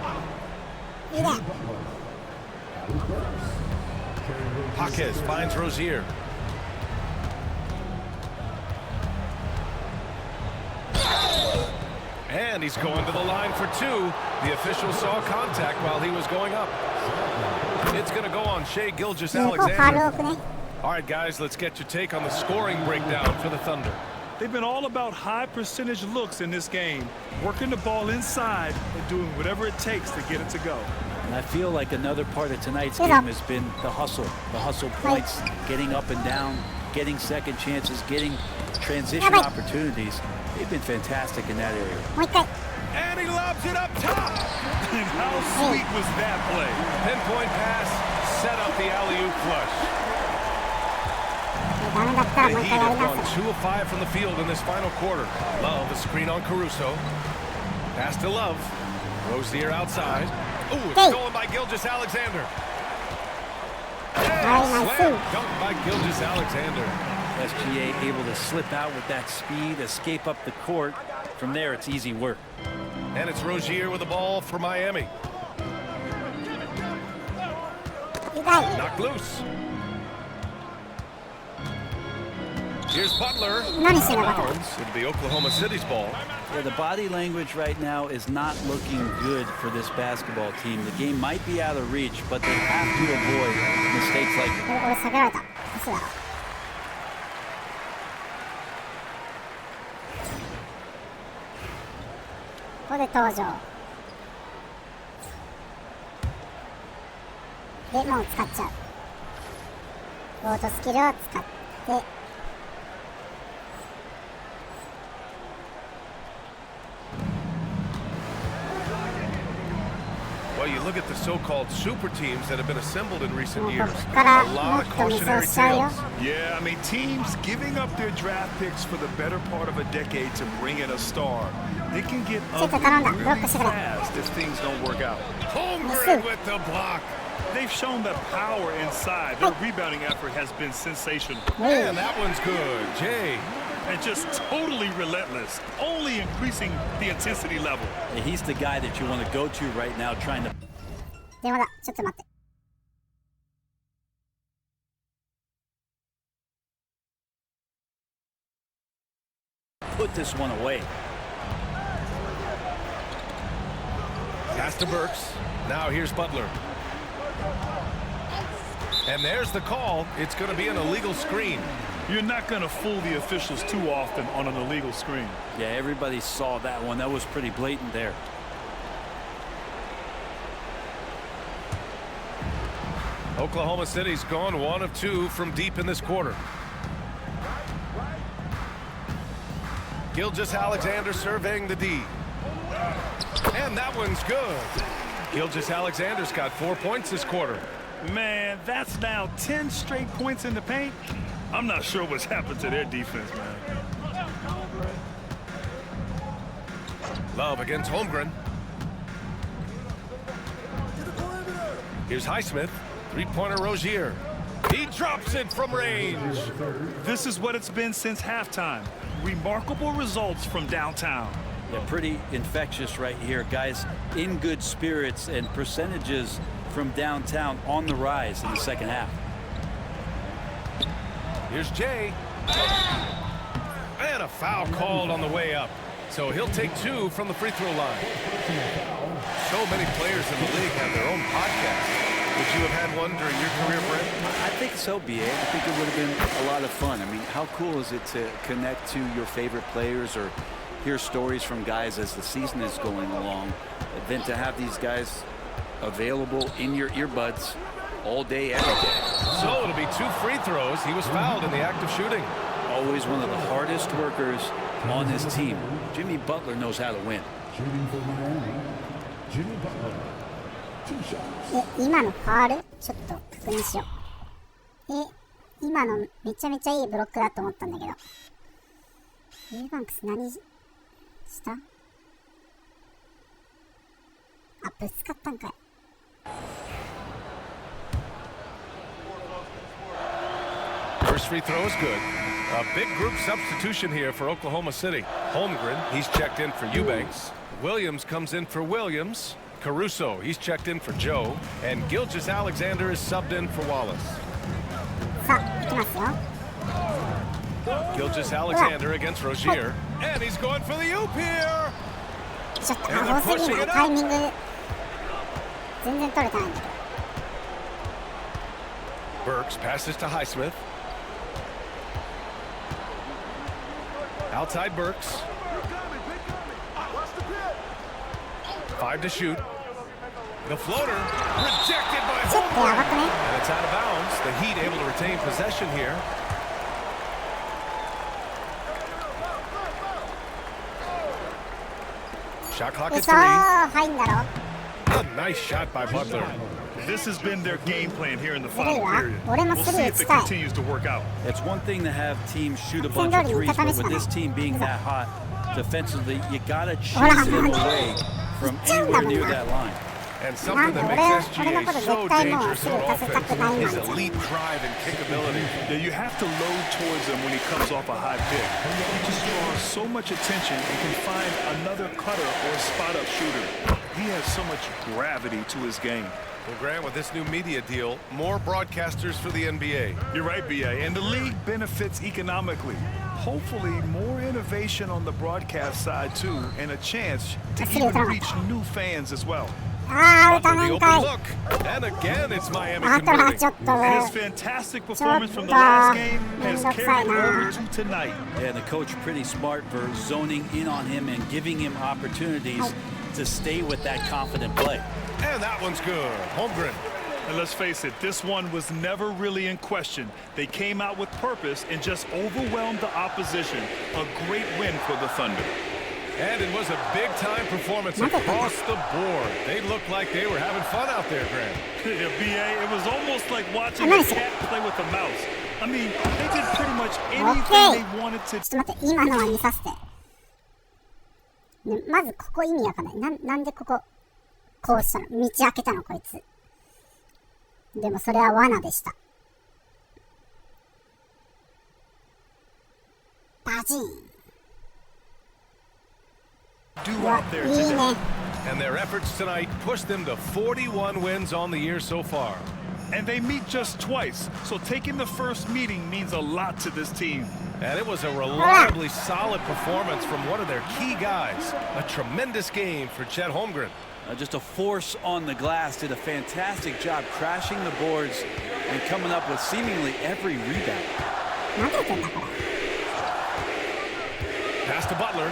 Jaquez finds Rozier. And he's going to the line for 2. The official saw contact while he was going up. It's going to go on Shai Gilgeous-Alexander. All right, guys, let's get your take on the scoring breakdown for the Thunder. They've been all about high percentage looks in this game, working the ball inside and doing whatever it takes to get it to go. And I feel like another part of tonight's game has been the hustle points, getting up and down, getting second chances, getting transition opportunities. They've been fantastic in that area. And he lobs it up top. And how sweet was that play? Pinpoint pass, set up the alley-oop flush. The Heat have gone 2 of 5 from the field in this final quarter. Love, a screen on Caruso. Pass to Love. Rozier outside. Ooh, it's stolen by Gilgeous-Alexander. Slam dunk by Gilgeous-Alexander. SGA able to slip out with that speed, escape up the court. From there, it's easy work. And it's Rozier with the ball for Miami. Knocked loose. Here's Butler. It'll be Oklahoma City's ball. Yeah, the body language right now is not looking good for this basketball team. The game might be out of reach, but they have to avoid mistakes like that. Well, you look at the so-called super teams that have been assembled in recent years. ここから A も lot っ of と水を cautionary しちゃうよ tales. Yeah, I mean, teams giving up their draft picks for the better part of a decade to bring in a star. They can get ugly really fast if things don't work out. Holmgren with the block. They've shown that power inside. Their rebounding effort has been sensational. And that one's good. Jay. And just totally relentless, only increasing the intensity level. Yeah, he's the guy that you want to go to right now trying to 電話だちょっと待って put this one away. Pass to Burks. Now here's Butler. And there's the call. It's going to be an illegal screen. You're not going to fool the officials too often on an illegal screen. Yeah, everybody saw that one. That was pretty blatant there. Oklahoma City's gone 1 of 2 from deep in this quarter. Gilgeous-Alexander surveying the D. And that one's good. Gilgeous-Alexander's got 4 points this quarter. Man, that's now 10 straight points in the paint. I'm not sure what's happened to their defense, man. Love against Holmgren. Here's Highsmith. Three-pointer Rozier. He drops it from range. This is what it's been since halftime. Remarkable results from downtown. Yeah, pretty infectious right here. Guys in good spirits and percentages from downtown on the rise in the second half. Here's Jay. And a foul called on the way up. So he'll take 2 from the free throw line. So many players in the league have their own podcast. Would you have had one during your career, Brent? I think so, B.A. I think it would have been a lot of fun. I mean, how cool is it to connect to your favorite players or hear stories from guys as the season is going along, than to have these guys available in your earbuds all day, every day. So it'll be 2 free throws. He was fouled in the act of shooting. Always one of the hardest workers on his team. Jimmy Butler knows how to win.今のファールちょっと確認しよう今のめちゃめちゃいいブロックだと思ったんだけどユーバンクス何したぶつかったんかいFirst free throw is good. A big group substitution here for Oklahoma City. Holmgren, he's checked in for Eubanks. Williams comes in for Williams. Caruso, he's checked in for Joe. And Gilgeous-Alexander is subbed in for Wallace. さあ、いきますよ Gilgeous-Alexander against Rozier. And he's going for the oop here. ちょっとアホすぎないタイミング全然取れてないんだけど Burks passes to Highsmith. Outside Burks. 5 to shoot. The floater rejected by Holmgren. And it's out of bounds. The Heat able to retain possession here. Shot clock at 3. 入んだろ A nice shot by Butler. This has been their game plan here in the final period. 俺も We'll スリ see ー if 打ち it たい continues to work out. It's one thing to have teams shoot a bunch of threes, but with this team being that hot defensively, you gotta chase them away from anywhere near that line. And something that makes SGA so dangerous on offense is elite drive and kickability. Yeah, you have to load towards him when he comes off a high pick. He just draws so much attention and can find another cutter or spot-up shooter. He has so much gravity to his game. Well, Grant, with this new media deal, more broadcasters for the NBA. You're right, B.A., and the league benefits economically. Hopefully, more innovation on the broadcast side, too, and a chance to even reach new fans as well. あー、打たないんかい Look, and again, it's Miami あとはちょっ converting. と His fantastic performance from the last game has carried over to tonight. Yeah, the coach pretty smart for zoning in on him and giving him opportunities to stay with that confident play. And that one's good. Holmgren. And let's face it, this one was never really in question. They came out with purpose and just overwhelmed the opposition. A great win for the Thunder. And it was a big-time performance across the board. They looked like they were having fun out there, Grant. Yeah, BA, it was almost like watching a cat play with a mouse. I mean, they did pretty much anything they wanted to. ちょっと待って、今のは見させて。まずここ意味わかんない。なんでここ、こうしたの？道開けたのこいつ。でもそれは罠でした。バジン。うわ、いいね。And their efforts tonight pushed them to 41 wins on the year so far. And they meet just twice, so taking the first meeting means a lot to this team. And it was a reliably solid performance from one of their key guys. A tremendous game for Chet Holmgren. Just a force on the glass, did a fantastic job crashing the boards and coming up with seemingly every rebound. Pass to Butler.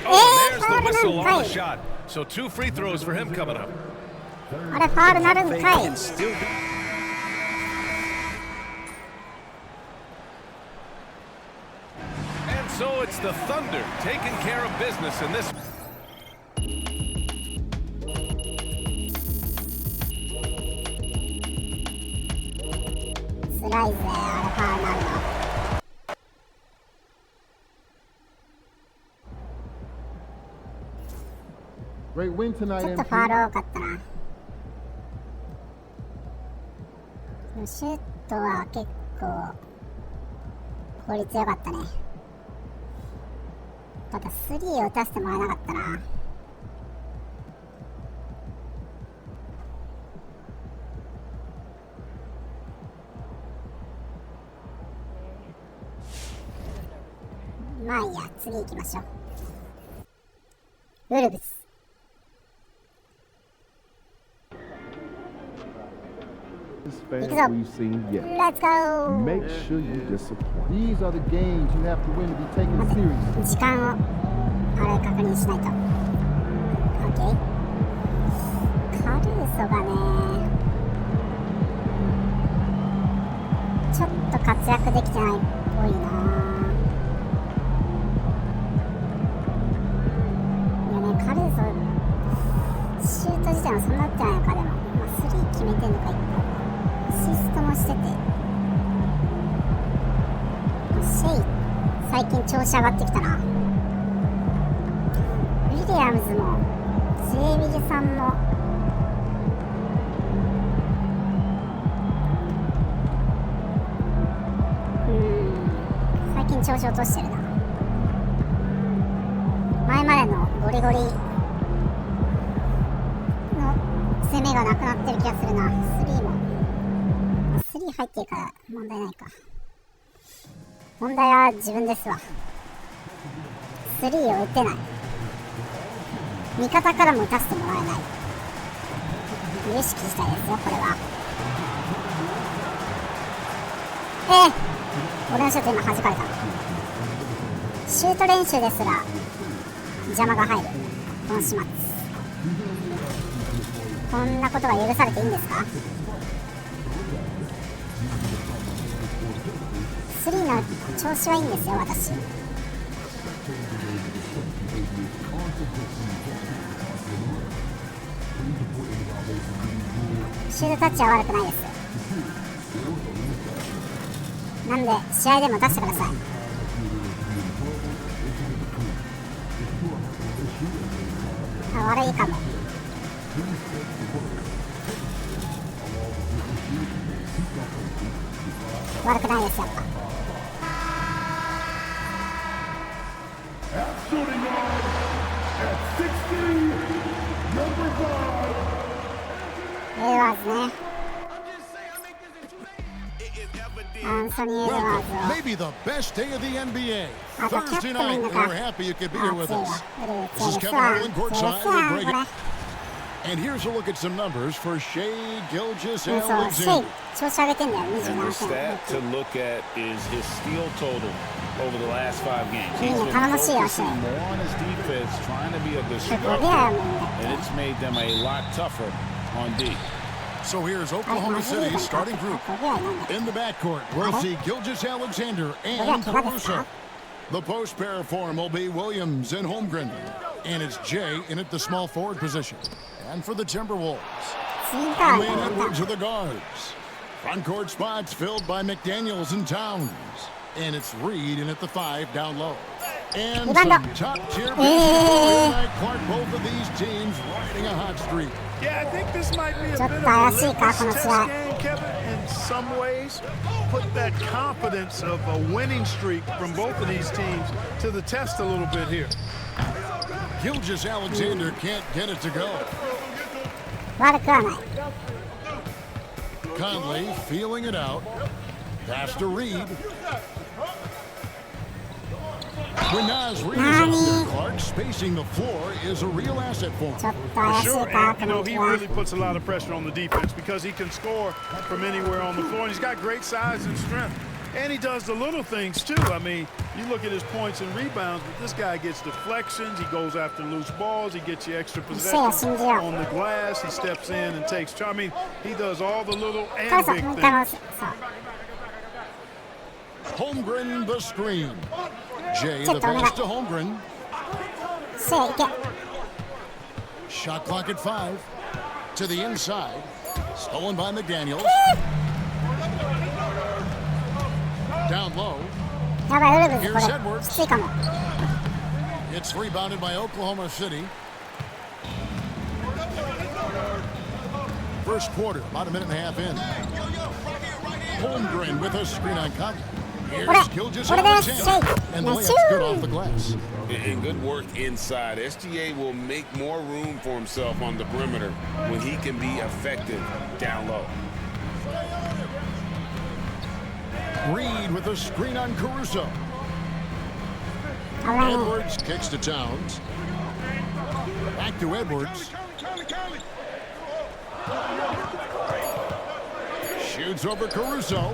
Oh, there's the whistle on the shot. So 2 free throws for him coming up. And still And so it's the Thunder taking care of business in this. Great win tonight, ちょっとファウル多かったな。シュートは結構効率良かったね。ただスリーを打たせてもらえなかったな。まあいいや、次行きましょう。ウルブス。Fans we've seen yet. Let's go. Make sure you disappoint. These are the games you have to win to be taken seriously. 時間をあれ確認しないと。OK。カルーソがね、ちょっと活躍できてないっぽいな。いやね、カルーソシュート自体はそんな打ってないのか。でも、まあ、スリー決めてんのか一個。アシストもしてて、シェイ最近調子上がってきたな。ウィリアムズもジェイ・ウィルさんも最近調子落としてるな。前までのゴリゴリの攻めがなくなってる気がするな。スリーもスリー入ってるから問題ないか。問題は自分ですわ。スリーを打てない。味方からも打たせてもらえない。意識したいですよ、これは。俺のショット今弾かれた。シュート練習ですら邪魔が入るこの始末。こんなことが許されていいんですか？スリーの調子はいいんですよ、私。シュートタッチは悪くないです。なんで試合でも出してください。悪いかも。悪くないです、やっぱ。エドワーズね。アンソニー・エドワーズを。 Maybe the best day of the NBA. Thursday night, and we're happy you could be here with us. This is Kevin Harlan courtside with Greg. And here's a look at some numbers for Shai Gilgeous-Alexander. The stat to look at is his steal total over the last 5 games. He's been focusing more on his defense, trying to be a disruptor, and it's made them a lot tougher on D. So here's Oklahoma City's starting group. In the backcourt, we'll see Gilgeous-Alexander and Caruso. The post pair form will be Williams and Holmgren. And it's Jay in at the small forward position. And for the Timberwolves, Lane Edwards are the guards. Front court spots filled by McDaniels and Towns. And it's Reed in at the 5 down low. And some top-tier tonight, Clark, both of these teams riding a hot streak. Yeah, I think this might be a bit of a litmus test game, Kevin, in some ways. Put that confidence of a winning streak from both of these teams to the test a little bit here. Gilgeous-Alexander can't get it to go. Conley feeling it out. Pass to Reed. When Nas Reed is out there, Clark, spacing the floor is a real asset for him. For sure, and you know, he really puts a lot of pressure on the defense because he can score from anywhere on the floor. And he's got great size and strength. And he does the little things, too. I mean, you look at his points and rebounds, but this guy gets deflections. He goes after loose balls. He gets you extra possessions on the glass. He steps in and takes charge. I mean, he does all the little and big things. Holmgren the screen. Jay the pass to Holmgren. Shot clock at 5. To the inside. Stolen by McDaniels. Down low. Here's Edwards. It's rebounded by Oklahoma City. First quarter, about a minute and a half in. Holmgren with a screen on Conley. Here's Gilgeous-Alexander. And the layup's good off the glass. And good work inside. SGA will make more room for himself on the perimeter when he can be effective down low. Reed with a screen on Caruso. Edwards kicks to Towns. Back to Edwards. Shoots over Caruso.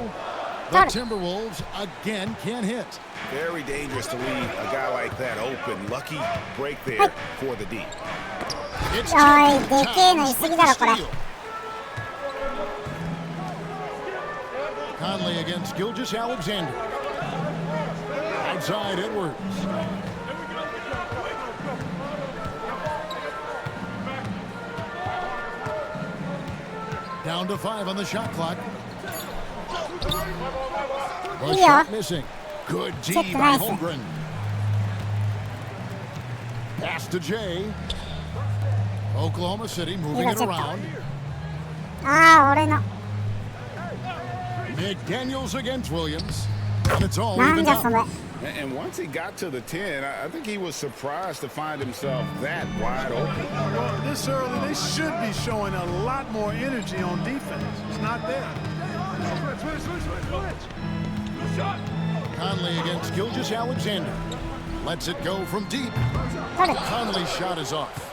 The Timberwolves again can't hit. Very dangerous to leave a guy like that open. Lucky break there for the D. It's Towns with the steal. Conley against Gilgeous-Alexander. Outside Edwards. Down to 5 on the shot clock. The shot missing. Good D by Holmgren. Pass to Jay. Oklahoma City moving it around. McDaniels against Williams. And it's all even up. And once he got to the 10, I think he was surprised to find himself that wide open. Well, this early, they should be showing a lot more energy on defense. It's not there. Conley against Gilgeous-Alexander. Lets it go from deep. Conley's shot is off.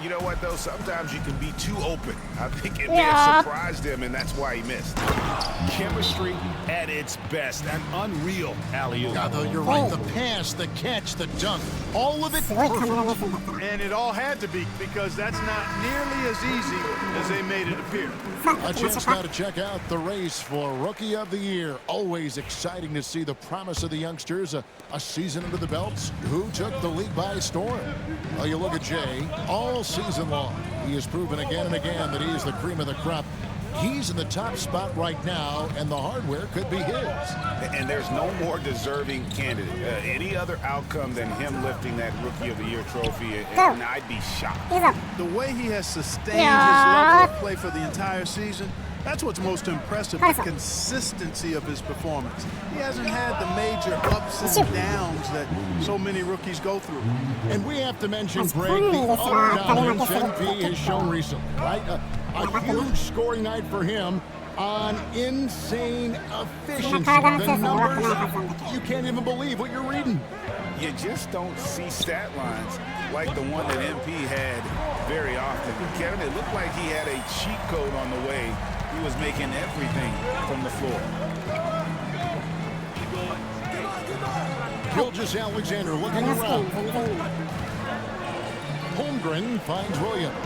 You know what, though? Sometimes you can be too open. I think it may have surprised him, and that's why he missed. Chemistry at its best. An unreal alley-oop. Yeah, though, you're right. The pass, the catch, the dunk. All of it perfect. And it all had to be, because that's not nearly as easy as they made it appear. A chance now to check out the race for Rookie of the Year. Always exciting to see the promise of the youngsters. A season under the belts. Who took the league by storm? Well, you look at Jay. All season long, he has proven again and again that he is the cream of the crop. He's in the top spot right now, and the hardware could be his. And there's no more deserving candidate. Any other outcome than him lifting that Rookie of the Year trophy, and I'd be shocked. The way he has sustained his level of play for the entire season, that's what's most impressive, the consistency of his performance. He hasn't had the major ups and downs that so many rookies go through. And we have to mention, Greg, the up-down MP has shown recently, right? A huge scoring night for him on insane efficiency. The numbers, you can't even believe what you're reading. You just don't see stat lines like the one that MP had very often. Kevin, it looked like he had a cheat code on the way. He was making everything from the floor. Gilgeous-Alexander looking around. Holmgren finds Williams.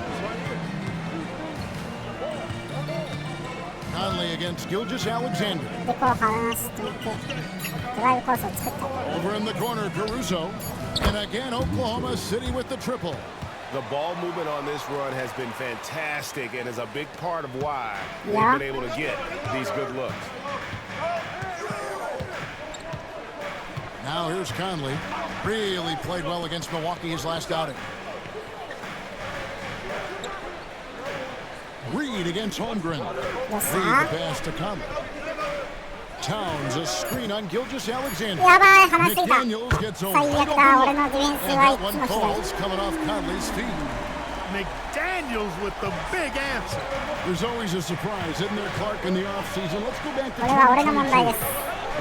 Conley against Gilgeous Alexander. Over in the corner, Caruso. And again, Oklahoma City with the triple. The ball movement on this run has been fantastic and is a big part of why they've been able to get these good looks. Now here's Conley. Really played well against Milwaukee his last outing. Reed against Holmgren. Reed the pass to Conley. Towns a screen on Gilgeous Alexander. McDaniels gets a wide open look. And that one falls coming off Conley's feet. McDaniels with the big answer. There's always a surprise, isn't there, Clark, in the offseason? Let's go back to 2022.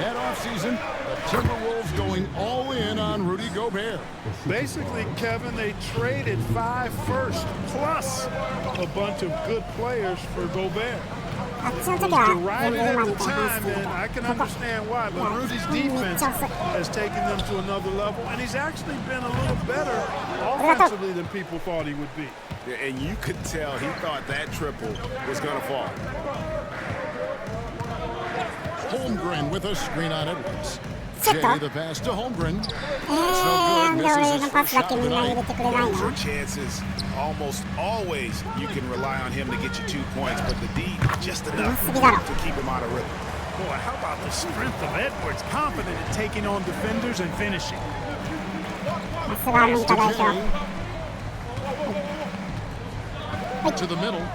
That offseason, the Timberwolves going all in on Rudy Gobert. Basically, Kevin, they traded 5 firsts plus a bunch of good players for Gobert. Right at the time, and I can understand why, but Rudy's defense has taken them to another level, and he's actually been a little better offensively than people thought he would be. Yeah, and you could tell he thought that triple was going to fall. Holmgren with a screen on Edwards. Jay the pass to Holmgren. No good. Misses his first shot tonight. Those are chances. Almost always you can rely on him to get you 2 points, but the D just enough to keep him out of rhythm. Boy, how about the strength of Edwards? Confident in taking on defenders and finishing. To the middle.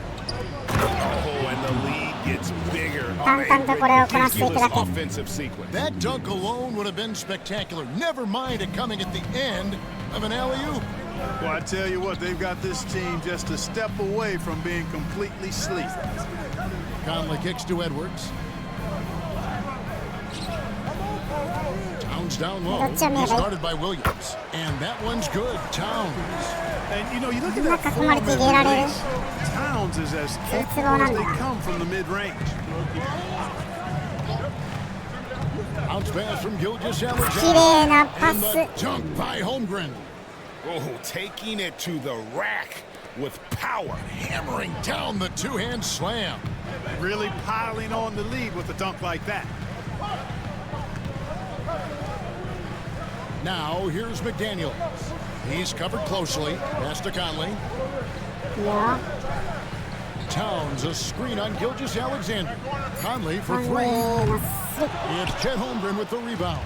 Oh, and the lead gets bigger on a ridiculous offensive sequence. That dunk alone would have been spectacular. Never mind it coming at the end of an alley-oop. Well, I tell you what, they've got this team just a step away from being completely asleep. Conley kicks to Edwards. Towns down low. He started by Williams. And that one's good. Towns. And, you know, you look at that form release. Towns is as capable as they come from the mid-range. Bounce pass from Gilgeous Alexander. And the dunk by Holmgren. Oh, taking it to the rack with power. Hammering down the two-hand slam. Really piling on the lead with a dunk like that. Now, here's McDaniels. He's covered closely. Pass to Conley. Towns a screen on Gilgeous Alexander. Conley for 3. It's Chet Holmgren with the rebound.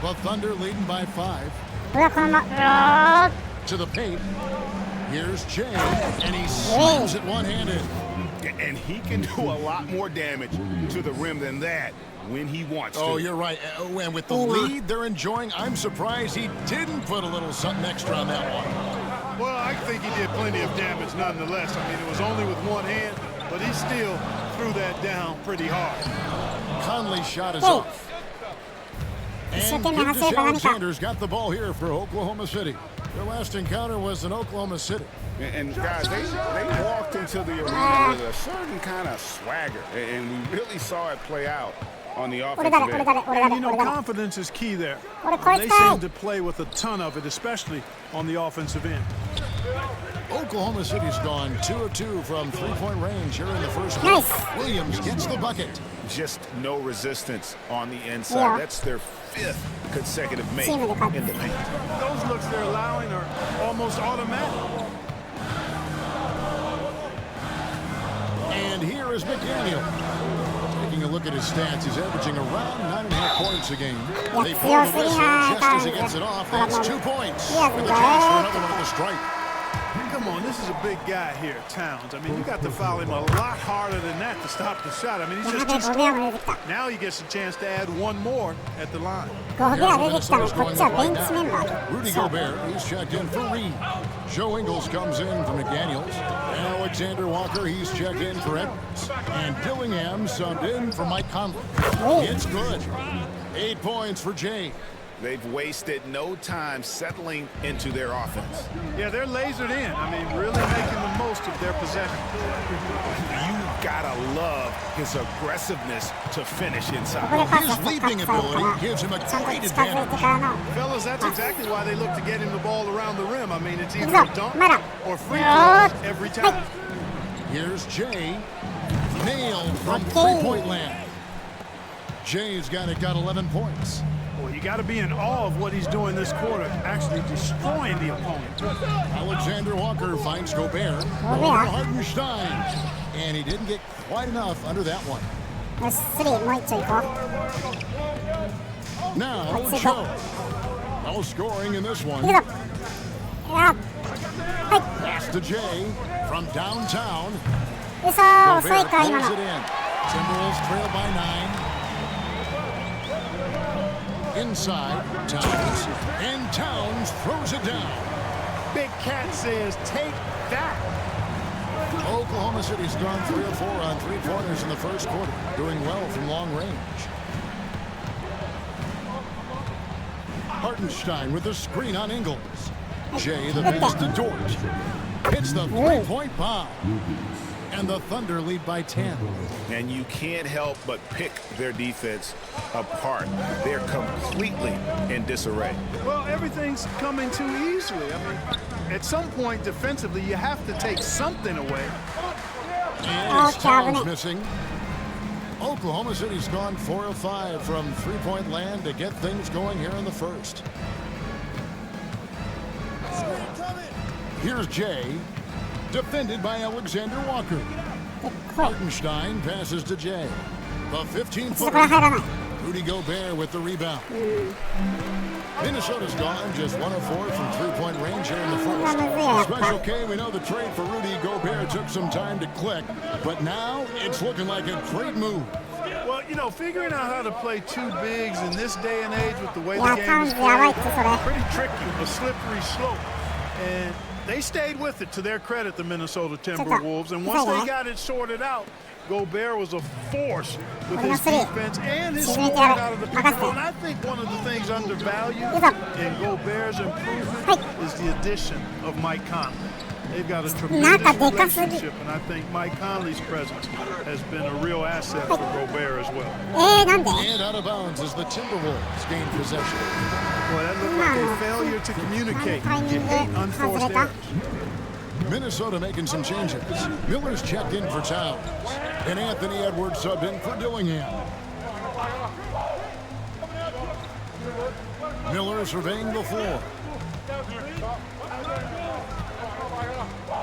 The Thunder leading by 5. To the paint. Here's Jay, and he slams it one-handed. And he can do a lot more damage to the rim than that when he wants to. Oh, you're right. And with the lead they're enjoying, I'm surprised he didn't put a little something extra on that one. Well, I think he did plenty of damage nonetheless. I mean, it was only with one hand, but he still threw that down pretty hard. Conley's shot is off. And Gilgeous Alexander's got the ball here for Oklahoma City. Their last encounter was in Oklahoma City. And guys, they walked into the arena with a certain kind of swagger, and we really saw it play out on the offensive end. And, you know, confidence is key there. They seem to play with a ton of it, especially on the offensive end. Oklahoma City's gone 2 of 2 from three-point range here in the first half. Williams gets the bucket. Just no resistance on the inside. That's their 5th consecutive make in the paint. Those looks they're allowing are almost automatic. And here is McDaniel. Taking a look at his stats, he's averaging around 9.5 points a game. They blow the whistle just as he gets it off. That's 2 points. With a chance for another one at the stripe. Come on, this is a big guy here, Towns. I mean, you got to foul him a lot harder than that to stop the shot. I mean, he's just too strong. Now he gets a chance to add one more at the line. Rudy Gobert, he's checked in for Reed. Joe Ingles comes in for McDaniels. Alexander Walker, he's checked in for Edwards. And Dillingham subbed in for Mike Conley. It's good. 8 points for Jay. They've wasted no time settling into their offense. Yeah, they're lasered in. I mean, really making the most of their possession. You gotta love his aggressiveness to finish inside. Well, his leaping ability gives him a great advantage. Fellas, that's exactly why they look to get him the ball around the rim. I mean, it's either a dunk or free throws every time. Here's Jay. Nailed from three-point land. Jay's got 11 points. Well, you got to be in awe of what he's doing this quarter, actually destroying the opponent. Alexander Walker finds Gobert over Hartenstein, and he didn't get quite enough under that one. Now, Joe. No scoring in this one. Pass to Jay from downtown. Gobert pulls it in. Timberwolves trail by 9. Inside, Towns. And Towns throws it down. Big Cat says, take that. Oklahoma City's gone 3 of 4 on three-pointers in the first quarter, doing well from long range. Hartenstein with the screen on Ingles. Jay the pass to Dort. Hits the three-point bomb. And the Thunder lead by 10. And you can't help but pick their defense apart. They're completely in disarray. Well, everything's coming too easily. I mean, at some point defensively, you have to take something away. And it's Towns missing. Oklahoma City's gone 4 of 5 from three-point land to get things going here in the first. Here's Jay, defended by Alexander Walker. Hartenstein passes to Jay. The 15-footer. Rudy Gobert with the rebound. Minnesota's gone just 1 of 4 from three-point range here in the first. Special K, we know the trade for Rudy Gobert took some time to click, but now it's looking like a great move. Well, you know, figuring out how to play two bigs in this day and age with the way the game is played, pretty tricky, a slippery slope. And they stayed with it, to their credit, the Minnesota Timberwolves. And once they got it sorted out, Gobert was a force with his defense and his scoring out of the pick and roll. And I think one of the things undervalued in Gobert's improvement is the addition of Mike Conley. They've got a tremendous relationship, and I think Mike Conley's presence has been a real asset for Gobert as well. And out of bounds as the Timberwolves gain possession. Boy, that looked like a failure to communicate. You hate unforced errors. Minnesota making some changes. Miller's checked in for Towns. And Anthony Edwards subbed in for Dillingham. Miller surveying the floor.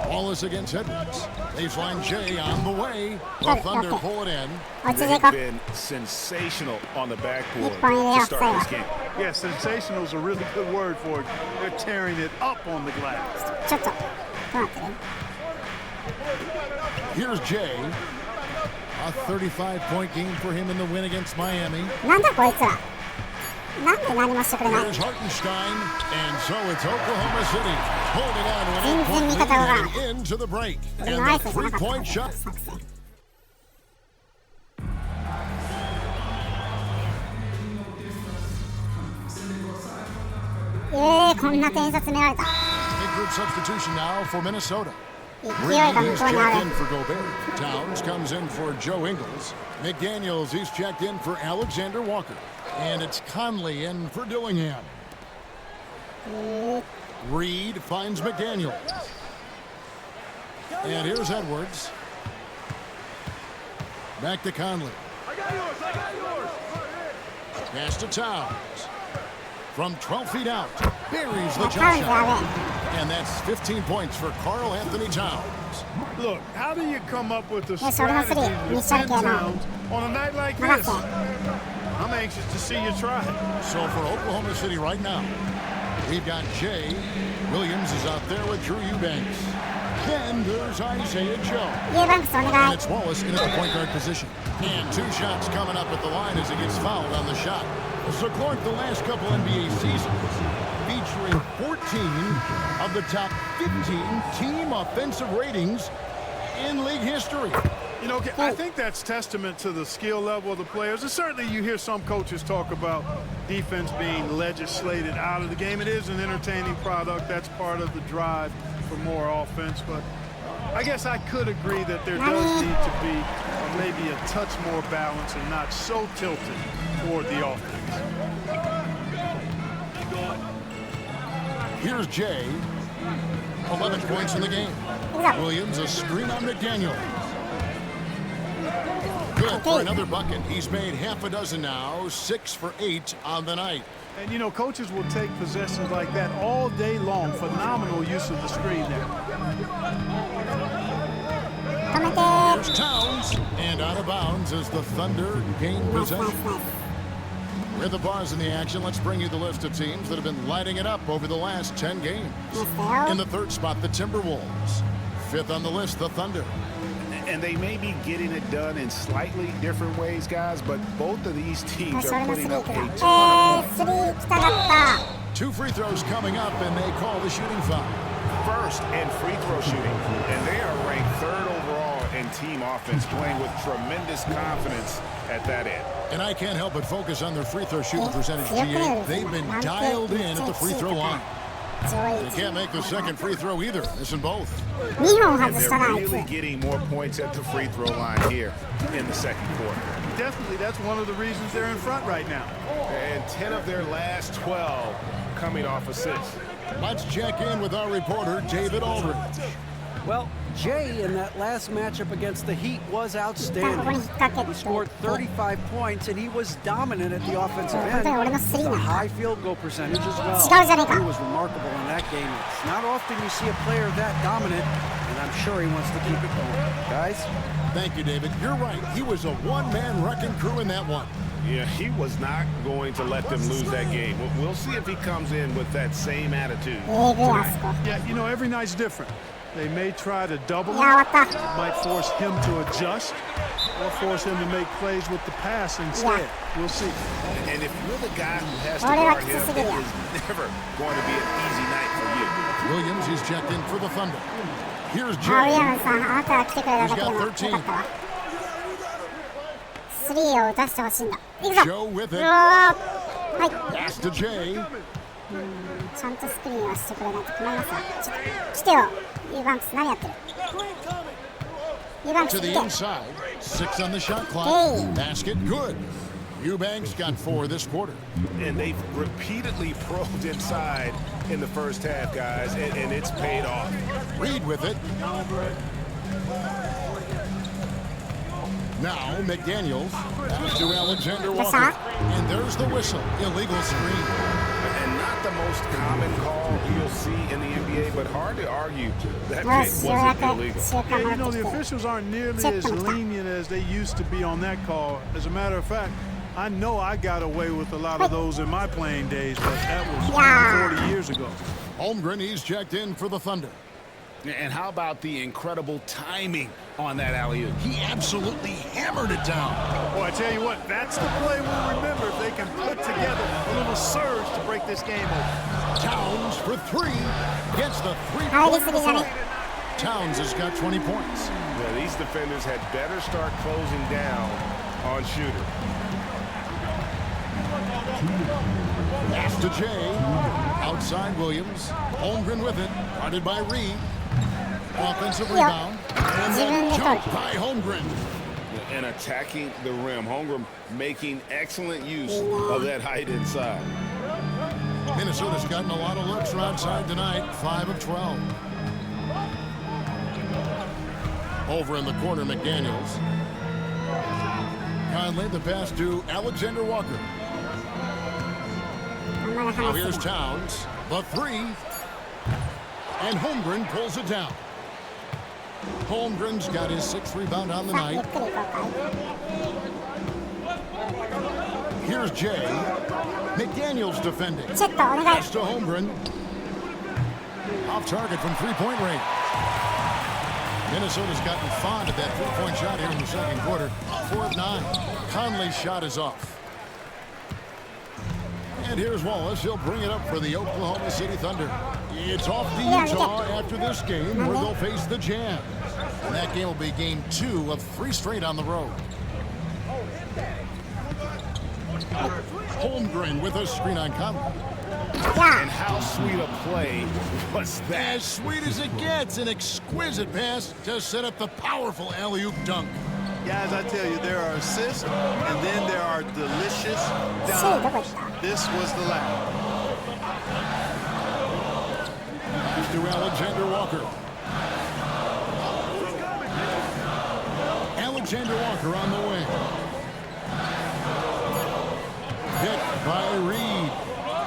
Wallace against Edwards. Baseline Jay on the way. The Thunder pull it in. They've been sensational on the backboard to start this game. Yeah, sensational is a really good word for it. They're tearing it up on the glass. Here's Jay. A 35-point game for him in the win against Miami. Here's Hartenstein, and so it's Oklahoma City holding on to an 8-point lead into the break. And the three-point shot. Big group substitution now for Minnesota. He's checked in for Gobert. Towns comes in for Joe Ingles. McDaniels, he's checked in for Alexander Walker. And it's Conley in for Dillingham. Reed finds McDaniels. And here's Edwards. Back to Conley. Pass to Towns. From 12 feet out, buries the jump shot. And that's 15 points for Karl Anthony Towns. Look, how do you come up with a strategy to defend Towns on a night like this? I'm anxious to see you try it. So for Oklahoma City right now, we've got Jay. Williams is out there with Drew Eubanks. Then there's Isaiah Joe. And it's Wallace in at the point guard position. And 2 shots coming up at the line as he gets fouled on the shot. So Clark, the last couple NBA seasons, featuring 14 of the top 15 team offensive ratings in league history. You know, I think that's testament to the skill level of the players. And certainly you hear some coaches talk about defense being legislated out of the game. It is an entertaining product. That's part of the drive for more offense. But I guess I could agree that there does need to be maybe a touch more balance and not so tilted toward the offense. Here's Jay. 11 points in the game. Williams, a screen on McDaniel. good for another bucket. He's made half a dozen now, 6 for 8 on the night. And, you know, coaches will take possessions like that all day long. Phenomenal use of the screen there. Here's Towns, and out of bounds as the Thunder gain possession. With the pause in the action, let's bring you the list of teams that have been lighting it up over the last 10 games. In the third spot, the Timberwolves. Fifth on the list, the Thunder. And they may be getting it done in slightly different ways, guys, but both of these teams are putting up a ton of points. 2 free throws coming up, and they call the shooting foul. First in free throw shooting, and they are ranked 3rd overall in team offense, playing with tremendous confidence at that end. And I can't help but focus on their free throw shooting percentage, GA. They've been dialed in at the free throw line. You can't make the second free throw either. Missing both. And they're really getting more points at the free throw line here in the second quarter. Definitely, that's one of the reasons they're in front right now. And 10 of their last 12 coming off assists. Let's check in with our reporter, David Aldridge. Well, Jay in that last matchup against the Heat was outstanding. He scored 35 points, and he was dominant at the offensive end. A high field goal percentage as well. He was remarkable in that game. It's not often you see a player that dominant, and I'm sure he wants to keep it going. Guys? Thank you, David. You're right. He was a one-man wrecking crew in that one. Yeah, he was not going to let them lose that game. We'll see if he comes in with that same attitude tonight. Yeah, you know, every night's different. They may try to double him. It might force him to adjust or force him to make plays with the pass instead. We'll see. And if you're the guy who has to guard him, it is never going to be an easy night for you. Williams, he's checked in for the Thunder. Here's Jay. He's got 13. Joe with it. Pass to Jay. To the inside. 6 on the shot clock. Basket good. Eubanks got 4 this quarter. And they've repeatedly probed inside in the first half, guys, and it's paid off. Reed with it. Now McDaniels to Alexander Walker. And there's the whistle. Illegal screen. And not the most common call you'll see in the NBA, but hard to argue that it wasn't illegal. Yeah, you know, the officials aren't nearly as lenient as they used to be on that call. As a matter of fact, I know I got away with a lot of those in my playing days, but that was 40 years ago. Holmgren, he's checked in for the Thunder. And how about the incredible timing on that alley-oop? He absolutely hammered it down. Boy, I tell you what, that's the play we'll remember if they can put together a little surge to break this game open. Towns for 3. Gets the 3-point. Towns has got 20 points. Yeah, these defenders had better start closing down on shooter. Pass to Jay. Outside Williams. Holmgren with it. Guarded by Reed. Offensive rebound. And then jump by Holmgren. And attacking the rim. Holmgren making excellent use of that height inside. Minnesota's gotten a lot of looks from outside tonight. 5 of 12. Over in the corner, McDaniels. Conley, the pass to Alexander Walker. Now here's Towns. The 3. And Holmgren pulls it down. Holmgren's got his 6th rebound on the night. Here's Jay. McDaniels defending. Pass to Holmgren. Off target from 3-point range. Minnesota's gotten fond of that 3-point shot here in the second quarter. 4 of 9. Conley's shot is off. And here's Wallace. He'll bring it up for the Oklahoma City Thunder. It's off to Utah after this game where they'll face the Jazz. And that game will be game 2 of 3 straight on the road. Holmgren with a screen on Conley. And how sweet a play was that? As sweet as it gets. An exquisite pass to set up the powerful alley-oop dunk. Guys, I tell you, there are assists, and then there are delicious dunks. This was the last. To Alexander Walker. Alexander Walker on the wing. Hit by Reed.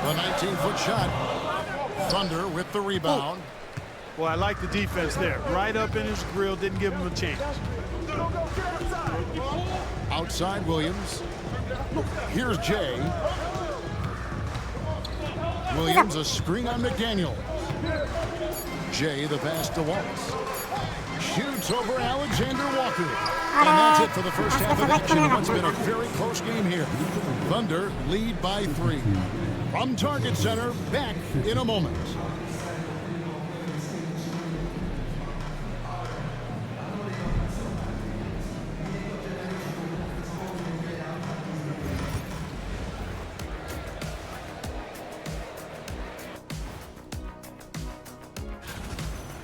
The 19-foot shot. Thunder with the rebound. Well, I like the defense there. Right up in his grill, didn't give him a chance. Outside Williams. Here's Jay. Williams a screen on McDaniel. Jay the pass to Wallace. Shoots over Alexander Walker. And that's it for the first half of action. It's been a very close game here. Thunder lead by 3. From Target Center, back in a moment.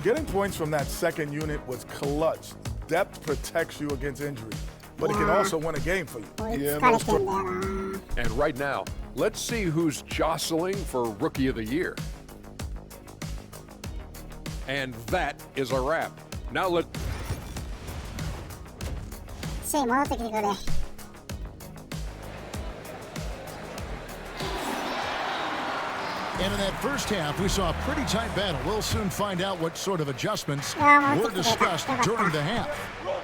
Getting points from that second unit was clutch. Depth protects you against injury, but it can also win a game for you. And right now, let's see who's jostling for Rookie of the Year. And that is a wrap. Now let. And in that first half, we saw a pretty tight battle. We'll soon find out what sort of adjustments were discussed during the half.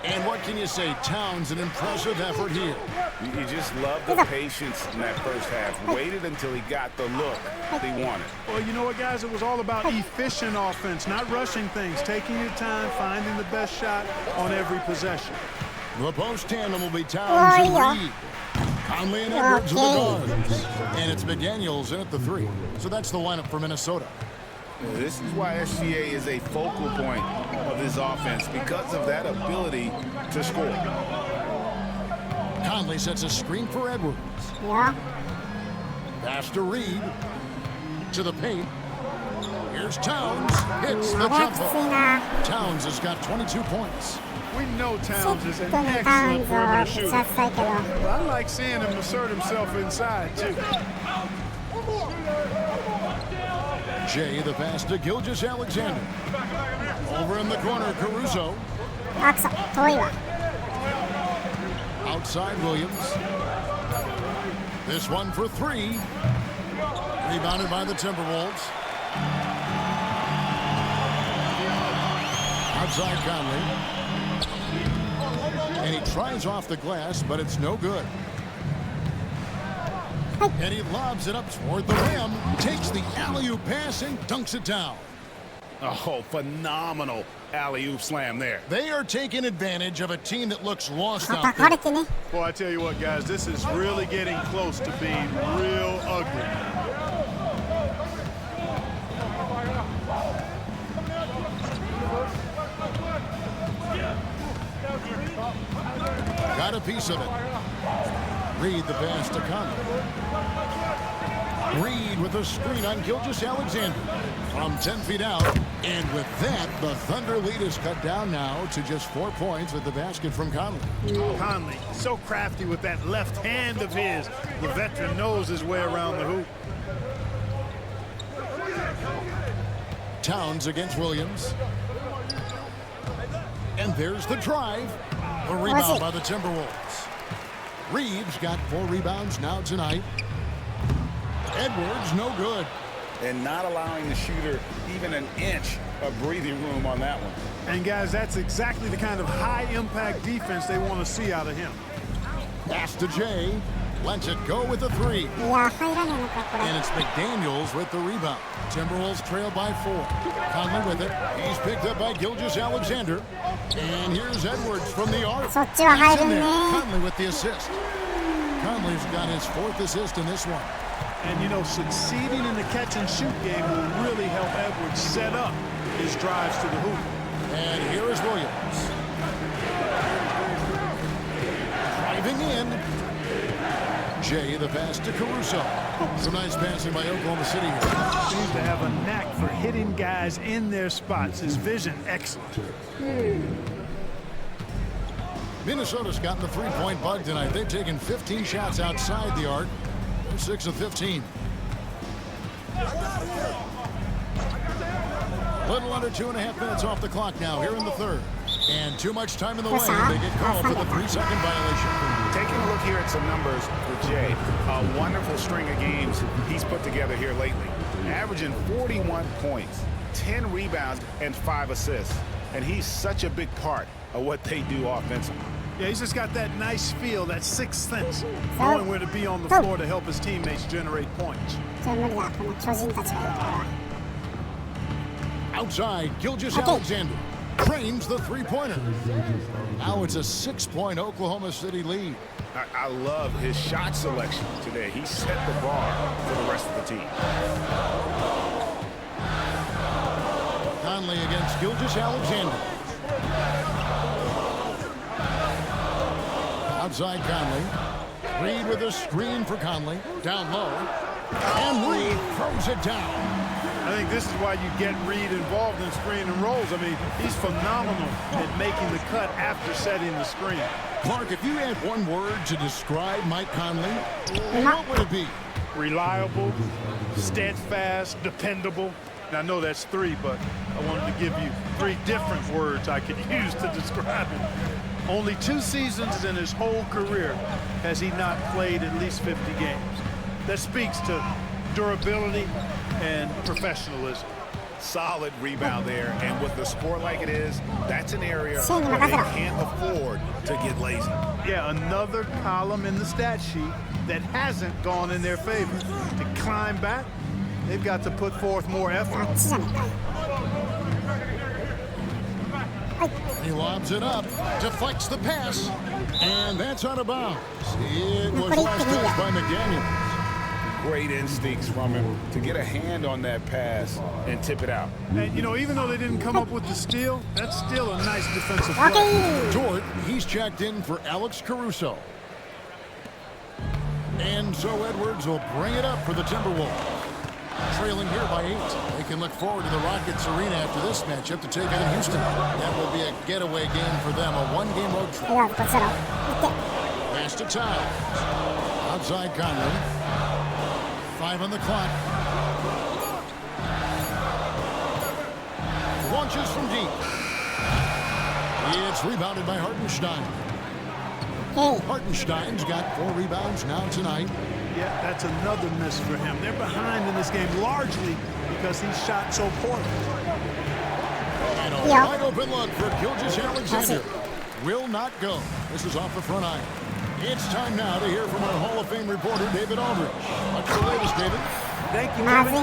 And what can you say? Towns, an impressive effort here. You just love the patience in that first half. Waited until he got the look he wanted. Well, you know what, guys? It was all about efficient offense, not rushing things, taking your time, finding the best shot on every possession. The post tandem will be Towns and Reed. Conley and Edwards with the guards. And it's McDaniels in at the 3. So that's the lineup for Minnesota. This is why SGA is a focal point of this offense, because of that ability to score. Conley sets a screen for Edwards. Pass to Reed. To the paint. Here's Towns. Hits the jumper. Towns has got 22 points. We know Towns is an excellent perimeter shooter. But I like seeing him assert himself inside, too. Jay the pass to Gilgeous Alexander. Over in the corner, Caruso. Outside Williams. This one for 3. Rebounded by the Timberwolves. Outside Conley. And he tries off the glass, but it's no good. And he lobs it up toward the rim, takes the alley-oop pass and dunks it down. Oh, phenomenal alley-oop slam there. They are taking advantage of a team that looks lost out there. Well, I tell you what, guys, this is really getting close to being real ugly. Got a piece of it. Reed the pass to Conley. Reed with a screen on Gilgeous Alexander from 10 feet out. And with that, the Thunder lead is cut down now to just 4 points with the basket from Conley. Conley, so crafty with that left hand of his. The veteran knows his way around the hoop. Towns against Williams. And there's the drive. A rebound by the Timberwolves. Reeves got 4 rebounds now tonight. Edwards, no good. And not allowing the shooter even an inch of breathing room on that one. And, guys, that's exactly the kind of high-impact defense they want to see out of him. Pass to Jay. Lets it go with the 3. And it's McDaniels with the rebound. Timberwolves trail by 4. Conley with it. He's picked up by Gilgeous Alexander. And here's Edwards from the arc. Conley with the assist. Conley's got his 4th assist in this one. And, you know, succeeding in the catch-and-shoot game will really help Edwards set up his drives to the hoop. And here is Williams. Driving in. Jay, the pass to Caruso. Some nice passing by Oklahoma City here. Seems to have a knack for hitting guys in their spots. His vision, excellent. Minnesota's gotten the 3-point bug tonight. They've taken 15 shots outside the arc. They're 6 of 15. Little under 2.5 minutes off the clock now here in the 3rd. And too much time in the lane. They get called for the 3-second violation. Taking a look here at some numbers for Jay. A wonderful string of games he's put together here lately. Averaging 41 points, 10 rebounds, and 5 assists. And he's such a big part of what they do offensively. Yeah, he's just got that nice feel, that sixth sense, knowing where to be on the floor to help his teammates generate points. Outside, Gilgeous Alexander trains the three-pointer. Now it's a 6-point Oklahoma City lead. I love his shot selection today. He set the bar for the rest of the team. Conley against Gilgeous Alexander. Outside Conley. Reed with a screen for Conley. Down low. And Reed throws it down. I think this is why you get Reed involved in screen and rolls. I mean, he's phenomenal at making the cut after setting the screen. Clark, if you had one word to describe Mike Conley, what would it be? Reliable, steadfast, dependable. Now, I know that's 3, but I wanted to give you 3 different words I could use to describe him. Only 2 seasons in his whole career has he not played at least 50 games. That speaks to durability and professionalism. Solid rebound there, and with the sport like it is, that's an area where they can't afford to get lazy. Yeah, another column in the stat sheet that hasn't gone in their favor. To climb back, they've got to put forth more effort. He lobs it up, deflects the pass, and that's out of bounds. It was last touched by McDaniel. Great instincts from him to get a hand on that pass and tip it out. And, you know, even though they didn't come up with the steal, that's still a nice defensive play. Toward, he's checked in for Alex Caruso. And so Edwards will bring it up for the Timberwolves. Trailing here by 8. They can look forward to the Rockets Arena after this matchup to take on Houston. That will be a getaway game for them, a 1-game road trip. Pass to Tiles. Outside Conley. 5 on the clock. Launches from deep. It's rebounded by Hartenstein. Hartenstein's got 4 rebounds now tonight. Yeah, that's another miss for him. They're behind in this game largely because he shot so poorly. And a wide open look for Gilgeous Alexander. Will not go. This is off the front iron. It's time now to hear from our Hall of Fame reporter, David Aldridge. What's the latest, David? Thank you, Kevin.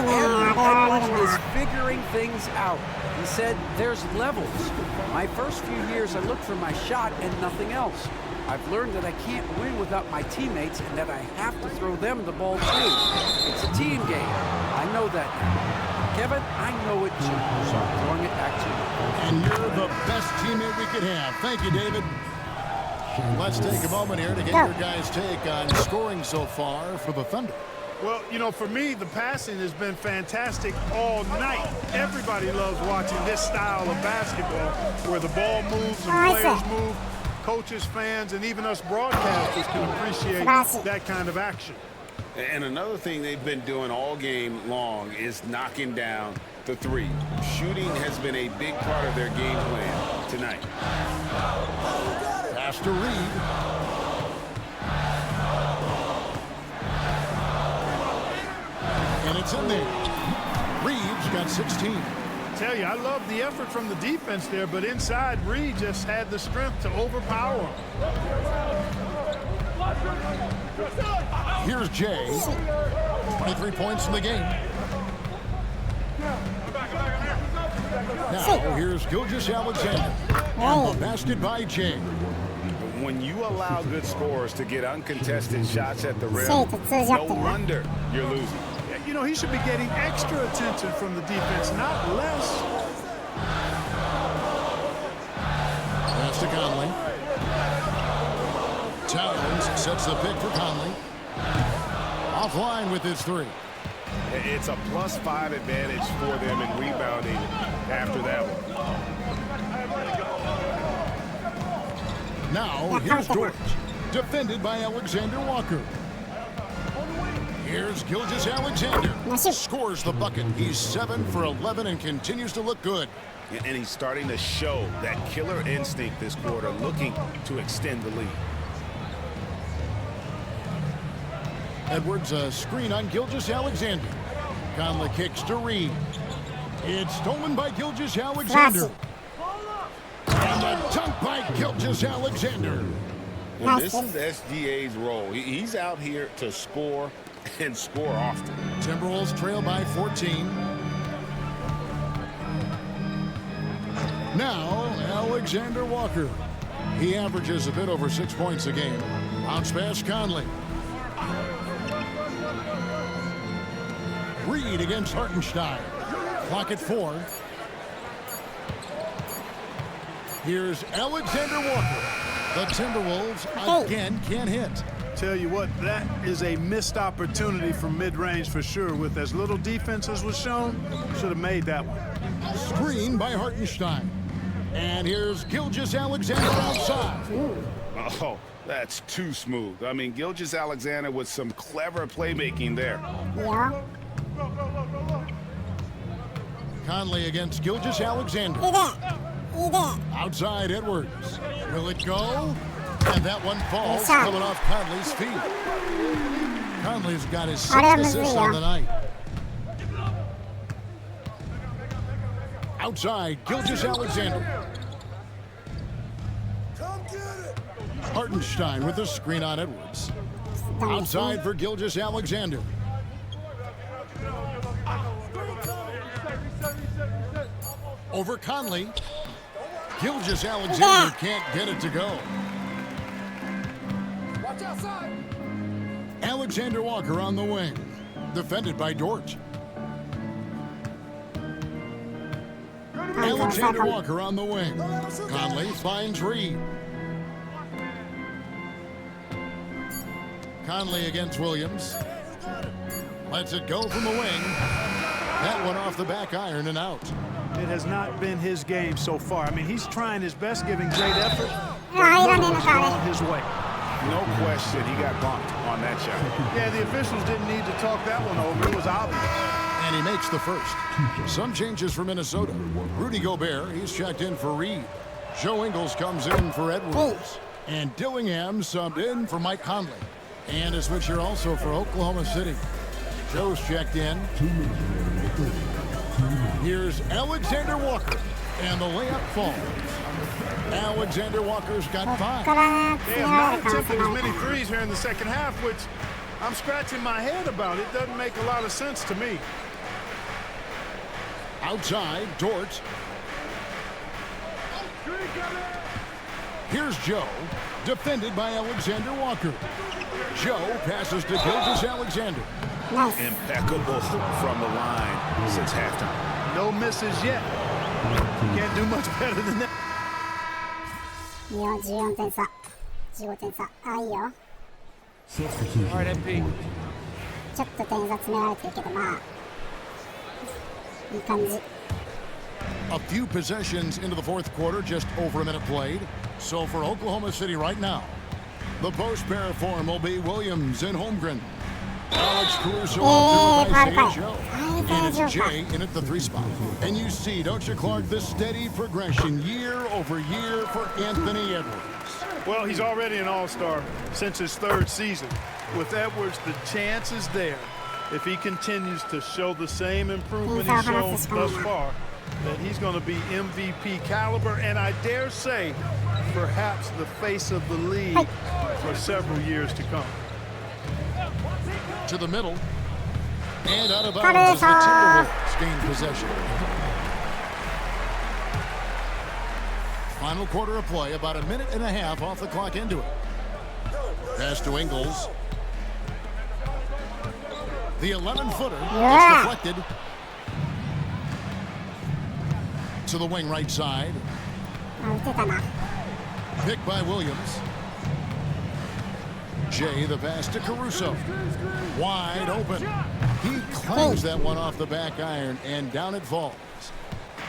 Edwards is figuring things out. He said there's levels. My first few years, I looked for my shot and nothing else. I've learned that I can't win without my teammates and that I have to throw them the ball too. It's a team game. I know that now. Kevin, I know it too, so I'm throwing it back to you. And you're the best teammate we could have. Thank you, David. Let's take a moment here to get your guys' take on scoring so far for the Thunder. Well, you know, for me, the passing has been fantastic all night. Everybody loves watching this style of basketball where the ball moves and players move. Coaches, fans, and even us broadcasters can appreciate that kind of action. And another thing they've been doing all game long is knocking down the 3. Shooting has been a big part of their game plan tonight. Pass to Reed. And it's in there. Reed's got 16. Tell you, I love the effort from the defense there, but inside, Reed just had the strength to overpower him. Here's Jay. 23 points in the game. Now, here's Gilgeous Alexander. And the basket by Jay. When you allow good scorers to get uncontested shots at the rim, no wonder you're losing. You know, he should be getting extra attention from the defense, not less. Pass to Conley. Towns sets the pick for Conley. Offline with his 3. It's a +5 advantage for them in rebounding after that one. Now, here's George. Defended by Alexander Walker. Here's Gilgeous Alexander. Scores the bucket. He's 7 for 11 and continues to look good. And he's starting to show that killer instinct this quarter, looking to extend the lead. Edwards, a screen on Gilgeous-Alexander. Conley kicks to Reed. It's stolen by Gilgeous-Alexander. And a dunk by Gilgeous-Alexander. Well, this is SGA's role. He's out here to score and score often. Timberwolves trail by 14. Now, Alexander Walker. He averages a bit over 6 points a game. Bounce pass Conley. Reed against Hartenstein. Clock at 4. Here's Alexander Walker. The Timberwolves again can't hit. Tell you what, that is a missed opportunity from mid-range for sure. With as little defense as was shown, should have made that one. Screen by Hartenstein. And here's Gilgeous-Alexander outside. Oh, that's too smooth. I mean, Gilgeous-Alexander with some clever playmaking there. Yeah. Conley against Gilgeous-Alexander. Outside Edwards. Will it go? And that one falls, coming off Conley's feet. Conley's got his 6th assist on the night. Outside, Gilgeous-Alexander. Hartenstein with the screen on Edwards. Outside for Gilgeous-Alexander. Over Conley. Gilgeous-Alexander can't get it to go. Watch outside. Alexander Walker on the wing. Defended by Dort. Alexander Walker on the wing. Conley finds Reed. Conley against Williams. Lets it go from the wing. That one off the back iron and out. It has not been his game so far. I mean, he's trying his best, giving great effort. On his way. No question, he got bumped on that shot. Yeah, the officials didn't need to talk that one over. It was obvious. And he makes the first. Some changes for Minnesota. Rudy Gobert, he's checked in for Reed. Joe Ingles comes in for Edwards. And Dillingham subbed in for Mike Conley. And a switch here also for Oklahoma City. Joe's checked in. Here's Alexander Walker. And the layup falls. Alexander Walker's got 5. They have not attempted as many threes here in the second half, which I'm scratching my head about. It doesn't make a lot of sense to me. Outside, Dort. Here's Joe, defended by Alexander Walker. Joe passes to Gilgeous-Alexander. Impeccable from the line since halftime. No misses yet. Can't do much better than that. 14点差。15点差。あ、いいよ。ちょっと点差詰められてるけど、まあ、いい感じ。A few possessions into the fourth quarter, just over a minute played. So for Oklahoma City right now, the post pair form will be Williams and Holmgren. Alex Caruso off to the right Joe. And it's Jay in at the 3 spot. And you see, don't you, Clark, the steady progression year over year for Anthony Edwards. Well, he's already an all-star since his 3rd season. With Edwards, the chance is there, if he continues to show the same improvement he's shown thus far, that he's going to be MVP caliber, and I dare say, perhaps the face of the league for several years to come. To the middle. And out of bounds as the Timberwolves gain possession. Final quarter of play, about a minute and a half off the clock into it. Pass to Ingles. The 11-footer is deflected. To the wing right side. Picked by Williams. Jay, the pass to Caruso. Wide open. He claims that one off the back iron, and down it falls.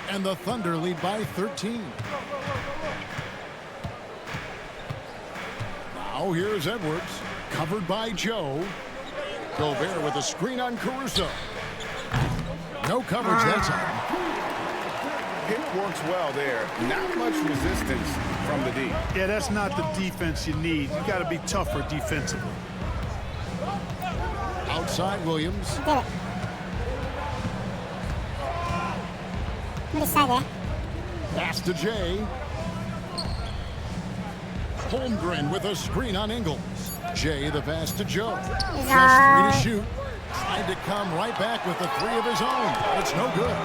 And the Thunder lead by 13. Now here's Edwards, covered by Joe. Gobert with a screen on Caruso. No coverage that time. Pick works well there. Not much resistance from the D. Yeah, that's not the defense you need. You got to be tougher defensively. Outside Williams. Pass to Jay. Holmgren with a screen on Ingles. Jay the pass to Joe. Just 3 to shoot. Tried to come right back with the 3 of his own. It's no good.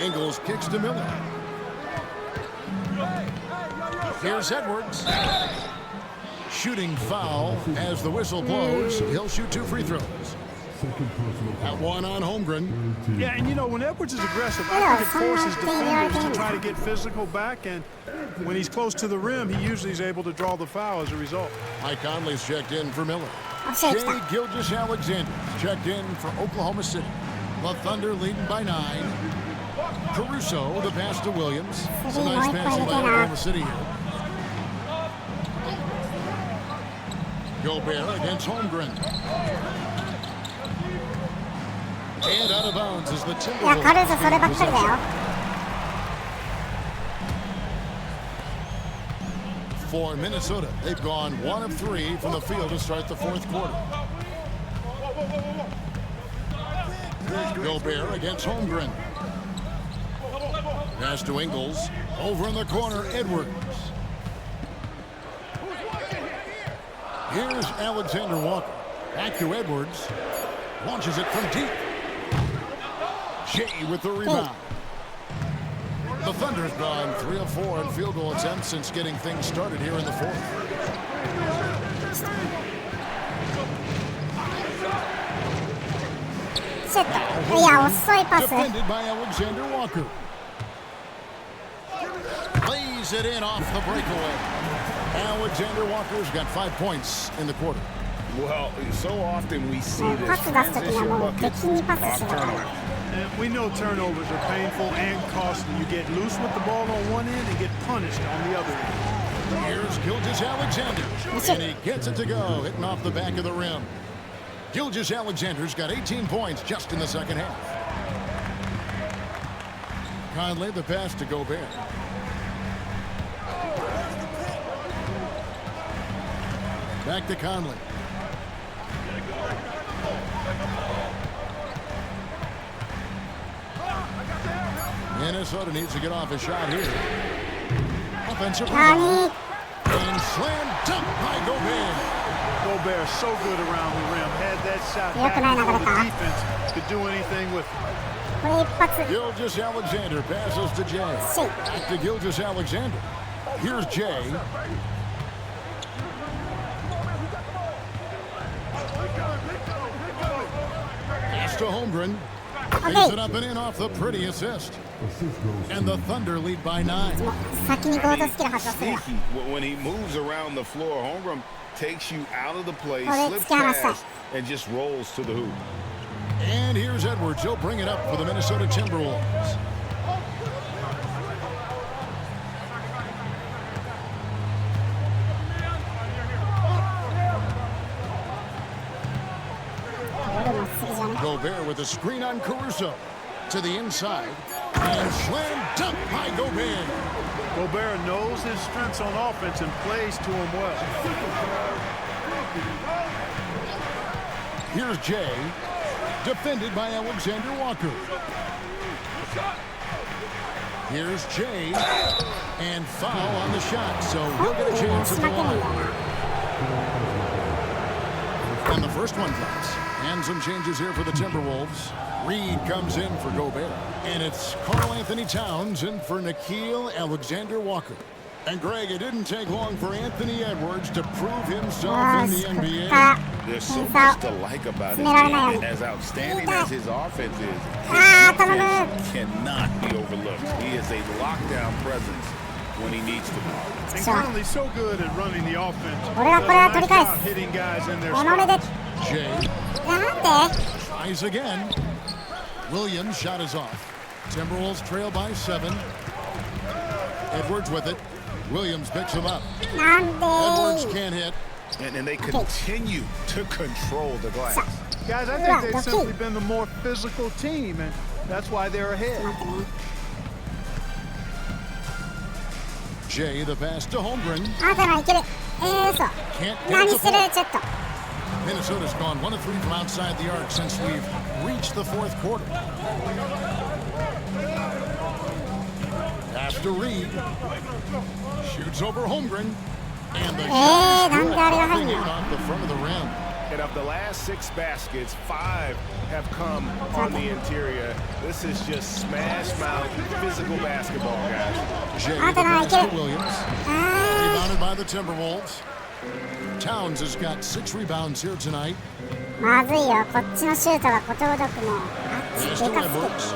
Ingles kicks to Miller. Here's Edwards. Shooting foul as the whistle blows. He'll shoot 2 free throws. That one on Holmgren. Yeah, and you know, when Edwards is aggressive, I think it forces defenders to try to get physical back, and when he's close to the rim, he usually is able to draw the foul as a result. Mike Conley's checked in for Miller. Shai Gilgeous-Alexander checked in for Oklahoma City. The Thunder leading by 9. Caruso, the pass to Williams. It's a nice pass by Oklahoma City here. Gobert against Holmgren. And out of bounds is the Timberwolves. For Minnesota, they've gone 1 of 3 from the field to start the 4th quarter. Gobert against Holmgren. Pass to Ingles. Over in the corner, Edwards. Here's Alexander Walker. Back to Edwards. Launches it from deep. Jay with the rebound. The Thunder's gone 3 of 4 in field goal attempts since getting things started here in the 4th. Defended by Alexander Walker. Lays it in off the breakaway. Alexander Walker's got 5 points in the quarter. Well, so often we see this transition bucket off turnover. And we know turnovers are painful and costly. You get loose with the ball on one end and get punished on the other end. Here's Gilgeous-Alexander. And he gets it to go, hitting off the back of the rim. Gilgeous-Alexander's got 18 points just in the second half. Conley the pass to Gobert. Back to Conley. Minnesota needs to get off a shot here. Offensive rebound. And slam dunk by Gobert. Gobert so good around the rim. Had that shot back before the defense could do anything with it. Gilgeous-Alexander passes to Jay. Back to Gilgeous-Alexander. Here's Jay. Pass to Holmgren. Takes it up and in off the pretty assist. And the Thunder lead by 9. Sneaky. When he moves around the floor, Holmgren takes you out of the play, slips past, and just rolls to the hoop. And here's Edwards. He'll bring it up for the Minnesota Timberwolves. Gobert with a screen on Caruso. To the inside. And slam dunk by Gobert. Gobert knows his strengths on offense and plays to him well. Here's Jay. Defended by Alexander Walker. Here's Jay. And foul on the shot. So he'll get a chance at the line. And the first one drops. And some changes here for the Timberwolves. Reed comes in for Gobert. And it's Karl-Anthony Towns in for Nickeil Alexander-Walker. And Greg, it didn't take long for Anthony Edwards to prove himself in the NBA. There's so much to like about his game. And as outstanding as his offense is, his defense cannot be overlooked. He is a lockdown presence when he needs to be. And Conley's so good at running the offense. Hitting guys in their spots. Jay tries again. Williams' shot is off. Timberwolves trail by 7. Edwards with it. Williams picks him up. Edwards can't hit. And they continue to control the glass. Guys, I think they've simply been the more physical team, and that's why they're ahead. Jay, the pass to Holmgren. Can't Minnesota's gone 1 of 3 from outside the arc since we've reached the fourth quarter. Pass to Reed. Shoots over Holmgren. And the shot is good, off the front of the rim. And of the last 6 baskets, 5 have come on the interior. This is just smash mouth physical basketball, guys. Jay, the pass to Williams. Rebounded by the Timberwolves. Towns has got 6 rebounds here tonight. Pass to Edwards.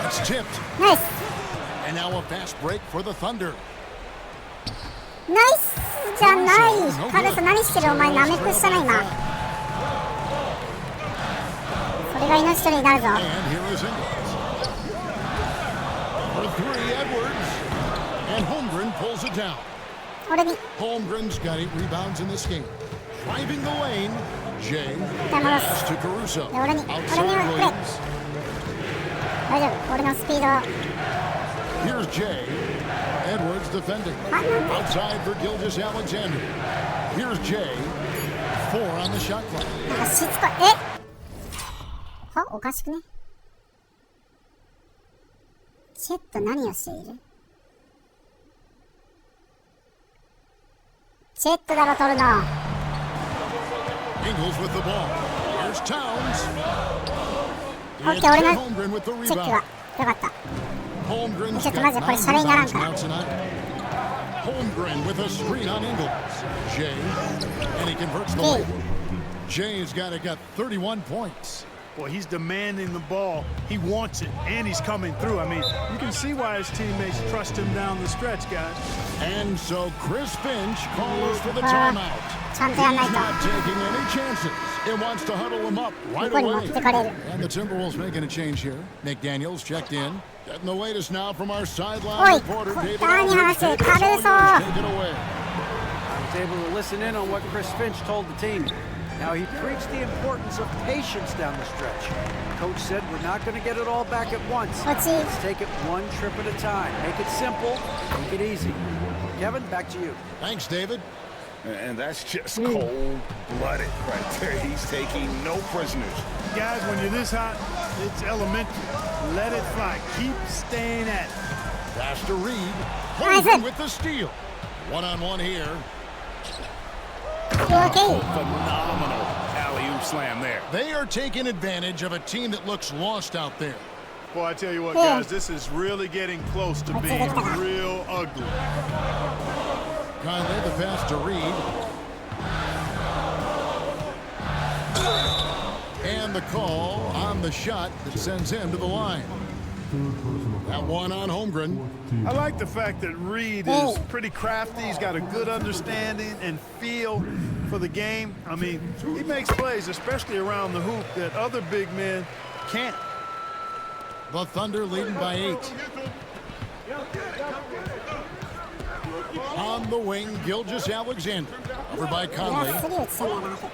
That's tipped. Nice. And now a fast break for the Thunder. ナイスじゃない。カルス何してるお前、ナメクしたな今。それが命取りになるぞ。And here is Ingles. For 3, Edwards. And Holmgren pulls it down. Holmgren's got 8 rebounds in this game. Driving the lane, Jay. Pass to Caruso. Outside Williams. 大丈夫、俺のスピード。 Here's Jay. Edwards defending. Outside for Gilgeous Alexander. Here's Jay. 4 on the shot clock. なんかしつこい。は、おかしくね。チェット何をしている？チェットだろ取るの。Ingles with the ball. Here's Towns. オッケー、俺のチェックがよかった。ちょっとマジでこれシャレにならんから。Holmgren with a screen on Ingles. Jay, and he converts the lead. Jay's got 31 points. Boy, he's demanding the ball. He wants it, and he's coming through. I mean, you can see why his teammates trust him down the stretch, guys. And so Chris Finch calls for the timeout. He's not taking any chances. It wants to huddle him up right away. And the Timberwolves making a change here. McDaniels checked in. Getting the latest now from our sideline reporter, David Aldridge. Take it away. I was able to listen in on what Chris Finch told the team. Now, he preached the importance of patience down the stretch. Coach said we're not going to get it all back at once. Let's take it one trip at a time. Make it simple, make it easy. Kevin, back to you. Thanks, David. And that's just cold-blooded right there. He's taking no prisoners. Guys, when you're this hot, it's elementary. Let it fly. Keep staying at it. Pass to Reed. Holmgren with the steal. One-on-one here. Phenomenal alley-oop slam there. They are taking advantage of a team that looks lost out there. Boy, I tell you what, guys, this is really getting close to being real ugly. Conley, the pass to Reed. And the call on the shot that sends him to the line. That one on Holmgren. I like the fact that Reed is pretty crafty. He's got a good understanding and feel for the game. I mean, he makes plays, especially around the hoop, that other big men can't. The Thunder leading by 8. On the wing, Gilgeous Alexander. Over by Conley.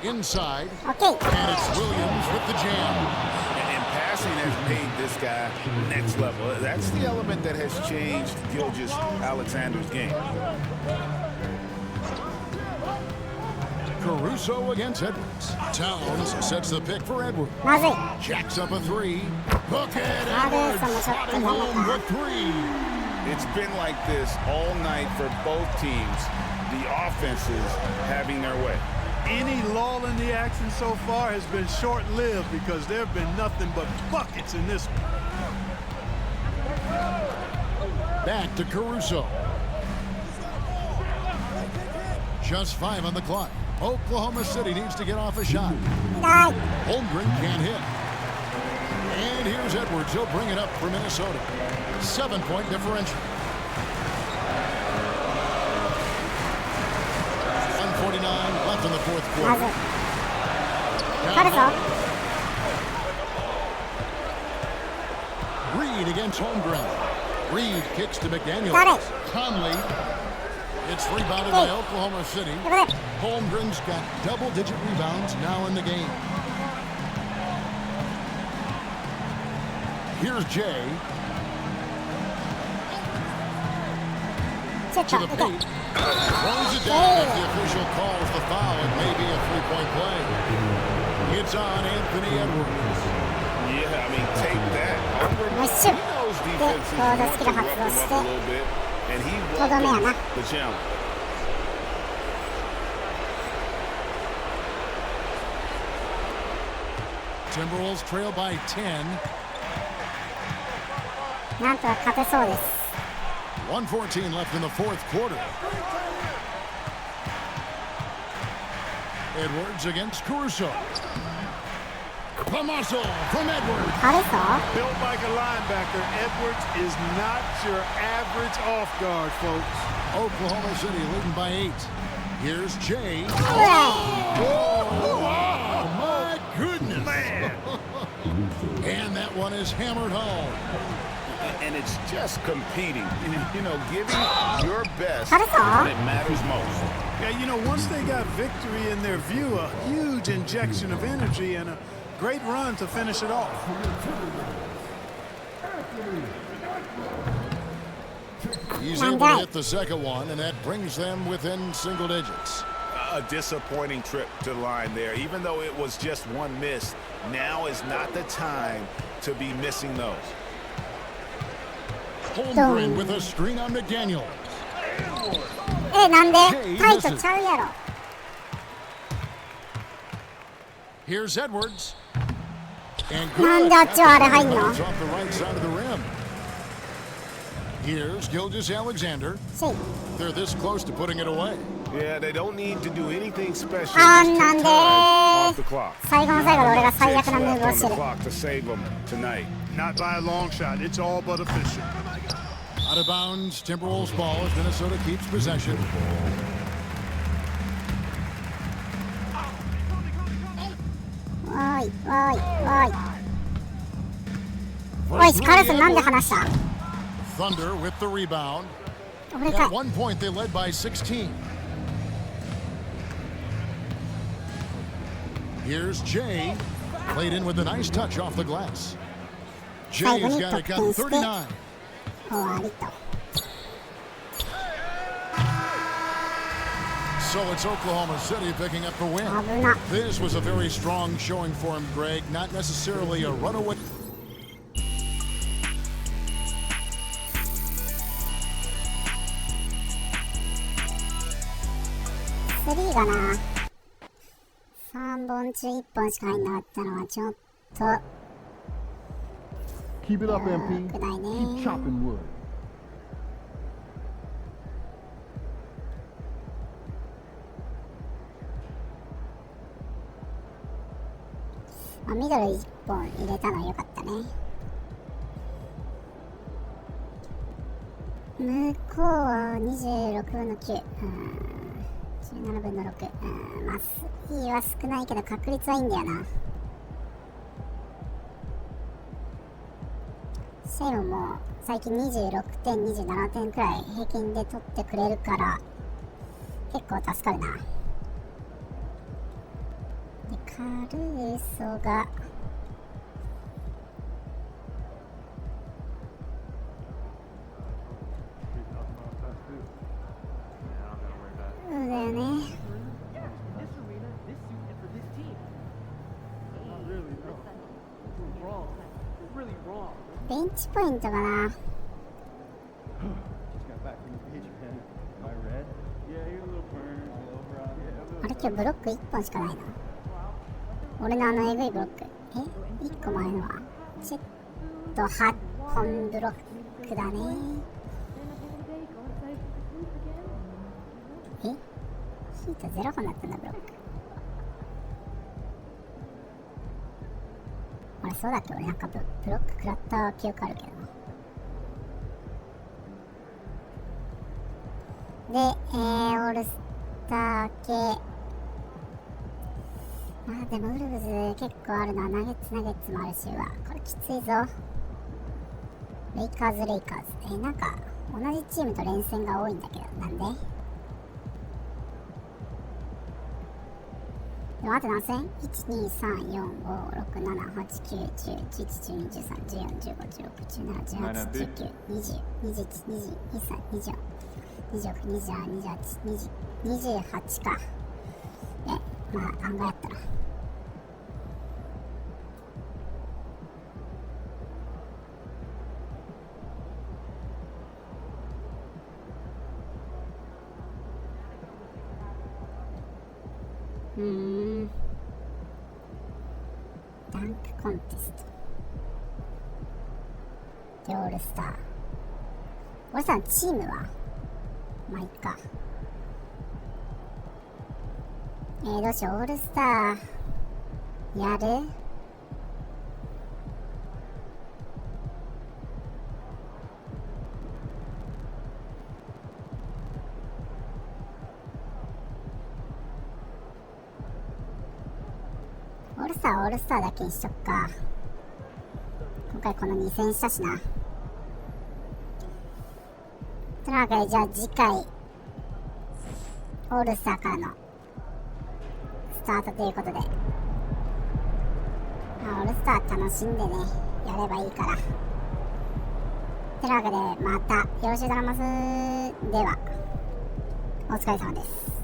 Inside. And it's Williams with the jam. And passing has made this guy next level. That's the element that has changed Gilgeous Alexander's game. Caruso against Edwards. Towns sets the pick for Edwards. Jacks up a 3. Look at Edwards. Slotting home with 3. It's been like this all night for both teams. The offenses having their way. Any lull in the action so far has been short-lived because there have been nothing but buckets in this one. Back to Caruso. Just 5 on the clock. Oklahoma City needs to get off a shot. Holmgren can't hit. And here's Edwards. He'll bring it up for Minnesota. 7-point differential. 1:49 left in the fourth quarter. Reed against Holmgren. Reed kicks to McDaniels. Conley It's rebounded by Oklahoma City. Holmgren's got double-digit rebounds now in the game. Here's Jay. To the paint. Throws it down. If the official calls the foul, it may be a three-point play. It's on Anthony Edwards. Yeah, I mean, take that. He knows defense is going to rough him up a little bit, and he welcomes the challenge. Timberwolves trail by 10. なんとか勝てそうです。1:14 left in the fourth quarter. Edwards against Caruso. The muscle from Edwards. Built like a linebacker, Edwards is not your average off guard, folks. Oklahoma City leading by 8. Here's Jay. Oh, my goodness. Man. And that one is hammered home. And it's just competing, you know, giving your best when it matters most. Yeah, you know, once they got victory in their view, a huge injection of energy and a great run to finish it off. He's able to hit the second one, and that brings them within single digits. A disappointing trip to the line there. Even though it was just one miss, now is not the time to be missing those. Holmgren with a screen on McDaniel. なんでタイトちゃうやろ。 Here's Edwards. And なんであっちはあれ入んの？ off the right side of the rim. Here's Gilgeous-Alexander. They're this close to putting it away. Yeah, they don't need to do anything special. Just take time off the clock. 最後の最後で俺が最悪なムーブを On し the てる。 clock to save them tonight. Not by a long shot. It's all but official. Out of bounds, Timberwolves ball as Minnesota keeps possession. Thunder with the rebound. At one point, they led by 16. Here's Jay. Played in with a nice touch off the glass. Jay's got it, got 39. So it's Oklahoma City picking up the win. This was a very strong showing for him, Greg. Not necessarily a runaway. Three がな、3本中1本しか入んなかったのはちょっと Keep it up, MP. Keep chopping wood. ミドル1本入れたのは良かったね。向こうは26分の9、17分の6、まあスリーは少ないけど確率はいいんだよな。シェイももう最近26点、27点くらい平均で取ってくれるから結構助かるな。カルーソがそうだよね。ベンチポイントかな。あれ今日ブロック1本しかないな。俺のエグいブロック。1個前のはちょっと8本ブロックだね。ヒート0本だったんだブロック。あれそうだっけ？俺なんかブロック食らった記憶あるけどな。で、オールスター系。まあでもウルブズ結構あるな。ナゲッツもあるしはこれきついぞ。レイカーズなんか同じチームと連戦が多いんだけどなんででもあと何戦 ?1,2,3,4,5,6,7,10,11,12,13,14,15,16,17,18,19,20,21,22,23,24,25,26,27,28 か。まあ案外やったらダンクコンテストでオールスター。オールスターのチームはまあいっか。どうしよう。オールスターやる？オールスターはオールスターだけにしとくか。今回この2戦したしな。というわけでじゃあ次回オールスターからのスタートということで、オールスター楽しんでねやればいいから。というわけでまたよろしゅうございます。ではお疲れ様です。